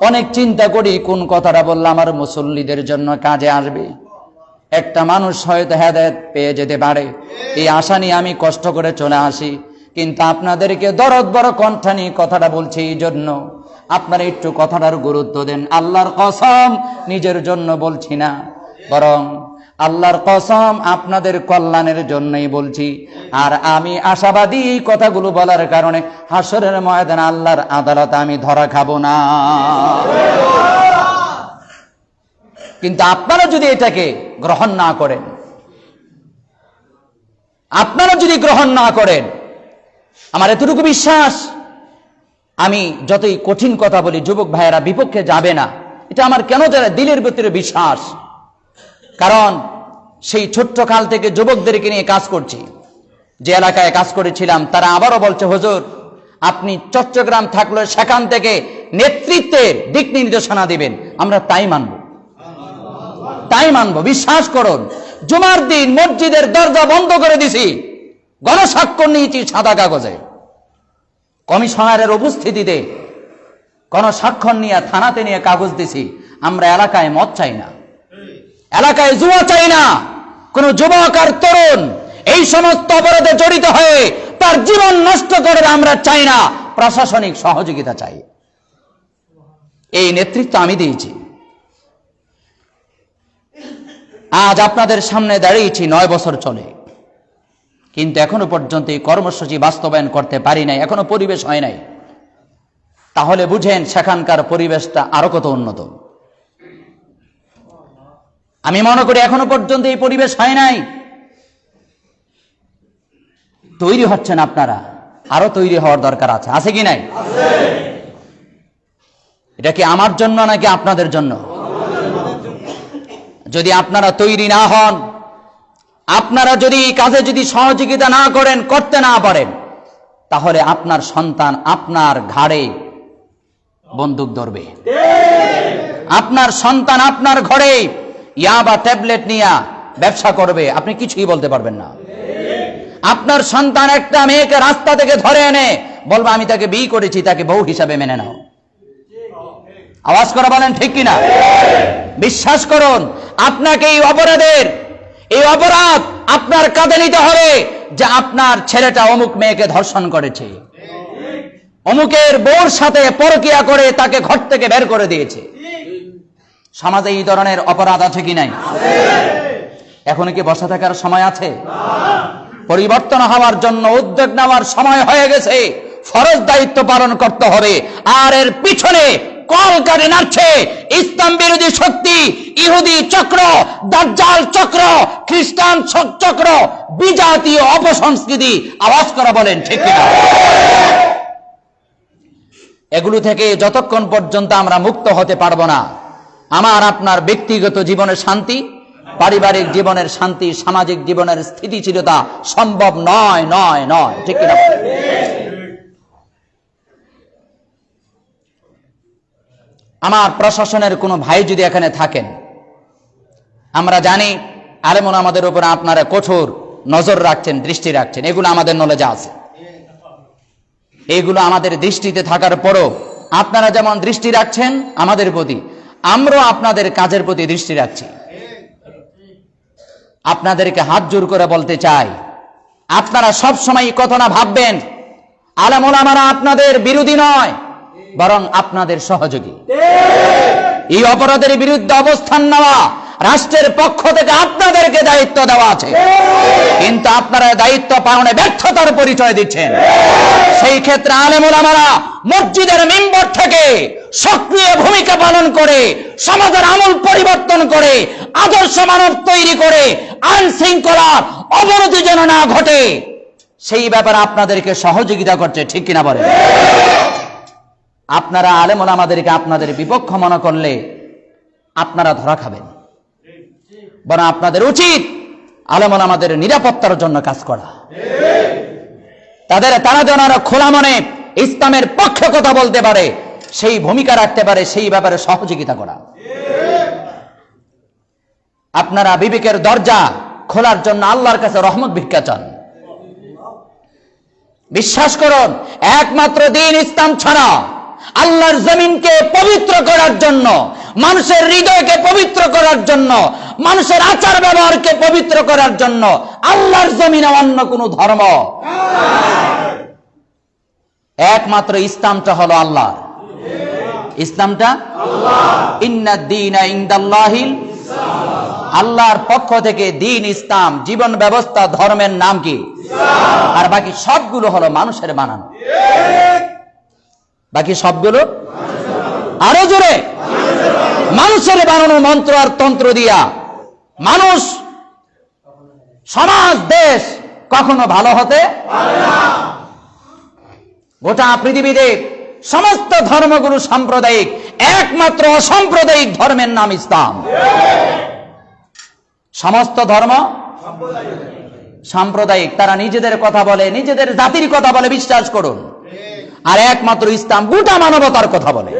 অনেক চিন্তা করি কোন কথাটা বললে আমার মুসল্লিদের জন্য কাজে আসবে, একটা মানুষ হয়তো হেদায়েত পেয়ে যেতে পারে, এই আশা নিয়ে আমি কষ্ট করে চলে আসি। কিন্তু আপনাদেরকে দরদ বড় কণ্ঠা নিয়ে কথাটা বলছি, এই জন্য আপনারা একটু কথাটার গুরুত্ব দেন। আল্লাহর কসম, নিজের জন্য বলছি না, বরং আল্লাহর কসম আপনাদের কল্যাণের জন্যই বলছি। আর আমি আশাবাদী, এই কথাগুলো বলার কারণে হাসরের ময়দানে আল্লাহর আদালতে আমি ধরা খাবো না। কিন্তু আপনারা যদি এটাকে গ্রহণ না করেন, আপনারা যদি গ্রহণ না করেন, আমার এতটুকু বিশ্বাস, আমি যতই কঠিন কথা বলি যুবক ভাইয়েরা বিপক্ষে যাবে না। এটা আমার কেন দিলের ভিতরে বিশ্বাস, কারণ সেই ছোট্ট কাল থেকে যুবকদেরকে নিয়ে কাজ করছি। যে এলাকায় কাজ করেছিলাম তারা আবারও বলছে, হুজুর আপনি চট্টগ্রাম থাকলে সেখান থেকে নেতৃত্বের দিক নির্দেশনা দিবেন, আমরা তাই মানব। বিশ্বাস করুন, জুমার দিন মসজিদের দরজা বন্ধ করে দিছি, গণস্বাক্ষর নিয়েছি সাদা কাগজে, কমিশনারের উপস্থিতিতে গণস্বাক্ষর নিয়ে থানাতে নিয়ে কাগজ দিছি, আমরা এলাকায় মদ চাই না, এলাকায় জুয়া চাই না, কোন যুবক আর তরুণ এই সমস্ত অপরাধে জড়িত হয়ে তার জীবন নষ্ট করে আমরা চাই না, প্রশাসনিক সহযোগিতা চাই। এই নেতৃত্ব আমি দিয়েছি। আজ আপনাদের সামনে দাঁড়িয়েছি 9 বছর চলে, কিন্তু এখনো পর্যন্ত এই কর্মসূচি বাস্তবায়ন করতে পারি নাই, এখনো পরিবেশ হয় নাই। তাহলে বুঝেন সেখানকার পরিবেশটা আরো কত উন্নত। আমি মনে করি এখনো পর্যন্ত এই পরিবেশ হয় নাই, তৈরি হচ্ছেন আপনারা, আরো তৈরি হওয়ার দরকার আছে কি নাই? এটা কি আমার জন্য নাকি আপনাদের জন্য? যদি আপনারা তৈরি না হন, আপনারা যদি কাজে যদি সহযোগিতা না করেন, করতে না পারেন, তাহলে আপনার সন্তান আপনার ঘাড়ে বন্দুক ধরবে, আপনার সন্তান আপনার ঘরে ইয়াবা ট্যাবলেট নিয়ে ব্যবসা করবে, আপনি কিছুই বলতে পারবেন না। আপনার সন্তান একটা মেয়েকে রাস্তা থেকে ধরে এনে বলবে আমি তাকে বিয়ে করেছি, তাকে বউ হিসাবে মেনে নাও। আওয়াজ করে বলেন ঠিক কিনা? বিশ্বাস করুন, আপনাকে এই অপরাধ আপনার কাঁধে নিতে হবে যে আপনার ছেলেটা অমুক মেয়েকে ধর্ষণ করেছে, অমুকের বউর সাথে পরকিয়া করে তাকে ঘর থেকে বের করে দিয়েছে। সমাজে এই ধরনের অপরাধ আছে কি নাই? এখন কি বসে থাকার সময় আছে? পরিবর্তন হওয়ার জন্য উদ্যোগ নেওয়ার সময় হয়ে গেছে। ফরজ দায়িত্ব পালন করতে হবে। আর এর পিছনে কলকাঠি নাড়ছে ইসলাম বিরোধী শক্তি, ইহুদি চক্র, দাজ্জাল চক্র, খ্রিস্টান চক্র, বিজাতীয় অপসংস্কৃতি। আওয়াজ করে বলেন ঠিক কিনা? এগুলো থেকে যতক্ষণ পর্যন্ত আমরা মুক্ত হতে পারবো না, আমার আপনার ব্যক্তিগত জীবনের শান্তি, পারিবারিক জীবনের শান্তি, সামাজিক জীবনের স্থিতিশীলতা সম্ভব নয়। ঠিক কিনা? আমার প্রশাসনের কোনো ভাই যদি এখানে থাকেন, আমরা জানি আলেমুন আমাদের উপর আপনারা কঠোর নজর রাখছেন, দৃষ্টি রাখছেন, এগুলো আমাদের নলেজে আছে। এইগুলো আমাদের দৃষ্টিতে থাকার পরও আপনারা যেমন দৃষ্টি রাখছেন আমাদের প্রতি, আমরাও আপনাদের কাজের প্রতি দৃষ্টি রাখছি। আপনাদেরকে হাত জোর করে বলতে চাই, আপনারা সব সময় কথা না ভাববেন আলেম ওলামারা আপনাদের বিরোধী নয়, বরং আপনাদের সহযোগী। এই অপরাধের বিরুদ্ধে অবস্থান নেওয়া রাষ্ট্রের পক্ষ থেকে আপনাদেরকে দায়িত্ব দেওয়া আছে, কিন্তু আপনারা দায়িত্ব পালনে ব্যর্থতার পরিচয় দিচ্ছেন। সেই ক্ষেত্রে আলেম ওলামারা মসজিদের মিম্বর থেকে সক্রিয় ভূমিকা পালন করে সমাজের আমূল পরিবর্তন করে আদর্শ মানব তৈরি করে আইন শৃঙ্খলার অবনতি যেন না ঘটে, সেই ব্যাপারে আপনাদেরকে সহযোগিতা করছে। ঠিক কিনা বলেন? আপনারা আলেম ওলামাদেরকে আপনাদের বিপক্ষ মনে করলে আপনারা ধরা খাবেন। বরং আপনাদের উচিত আলেম ওলামাদের নিরাপত্তার জন্য কাজ করা, তারা যেন খোলা মনে ইসলামের পক্ষে কথা বলতে পারে, সেই ভূমিকা রাখতে পারে, সেই ব্যাপারে সহযোগিতা করা। আপনারা বিবেকের দরজা খোলার জন্য আল্লাহর কাছে রহমত ভিক্ষা চান। বিশ্বাস করুন, একমাত্র দ্বীন ইসলাম ছাড়া আল্লাহর জমিনকে পবিত্র করার জন্য, মানুষের হৃদয়কে পবিত্র করার জন্য, মানুষের আচার ব্যবহারকে পবিত্র করার জন্য আল্লাহর জমিনে অন্য কোন ধর্ম, একমাত্র ইসলামটা হলো আল্লাহ। ইসলামটা ইন্নাদ-দীনা ইনদাল্লাহিল ইসলাম, আল্লাহর পক্ষ থেকে দ্বীন ইসলাম, জীবন ব্যবস্থা, ধর্মের নাম কি? আর বাকি সবগুলো হলো মানুষের বানানো। বাকি সবগুলো আরো জোরে মানুষের বানানো মন্ত্র আর তন্ত্র দিয়া মানুষ, সমাজ, দেশ কখনো ভালো হতে পারে না। গোটা পৃথিবীতে সমস্ত ধর্মগুলো সাম্প্রদায়িক, একমাত্র অসাম্প্রদায়িক ধর্মের নাম ইসলাম। সমস্ত ধর্ম সাম্প্রদায়িক, তারা নিজেদের কথা বলে, নিজেদের জাতির কথা বলে, বিশ্বাস করুন। আর একমাত্র ইসলাম গোটা মানবতার কথা বলে।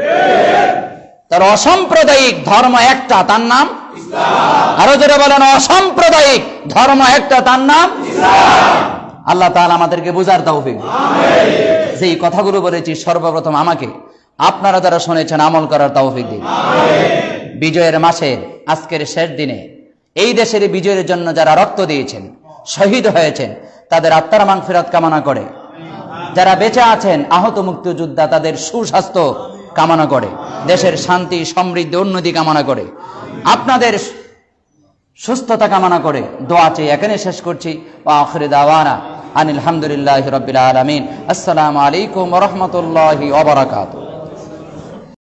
তার অসাম্প্রদায়িক ধর্ম একটা, তার নাম ইসলাম। আরো যারা বলেন অসাম্প্রদায়িক ধর্ম একটা, তার নাম ইসলাম। আল্লাহ তাআলা আমাদেরকে বুঝার তৌফিক দিন। আমিন। যেই কথাগুলো বলেছি সর্বপ্রথম আমাকে, আপনারা যারা শুনেছেন আমল করার তৌফিক দিন। আমিন। বিজয়ের মাসের আজকের শেষ দিনে এই দেশের বিজয়ের জন্য যারা রক্ত দিয়েছেন, শহীদ হয়েছেন, তাদের আত্মার মাগফিরাত কামনা করে। যারা বেঁচে আছেন, আহত মুক্তিযোদ্ধা, তাদের সুস্বাস্থ্য কামনা করে, দেশের শান্তি, সমৃদ্ধি, উন্নতি কামনা করে, আপনাদের সুস্থতা কামনা করে দোয়া চেয়ে এখানে শেষ করছি। ওয়া আখিরু দাওয়ানা আনিল হামদুলিল্লাহি রাব্বিল আলামিন। আসসালামু আলাইকুম ওয়া রাহমাতুল্লাহি ওয়া বারাকাতুহু।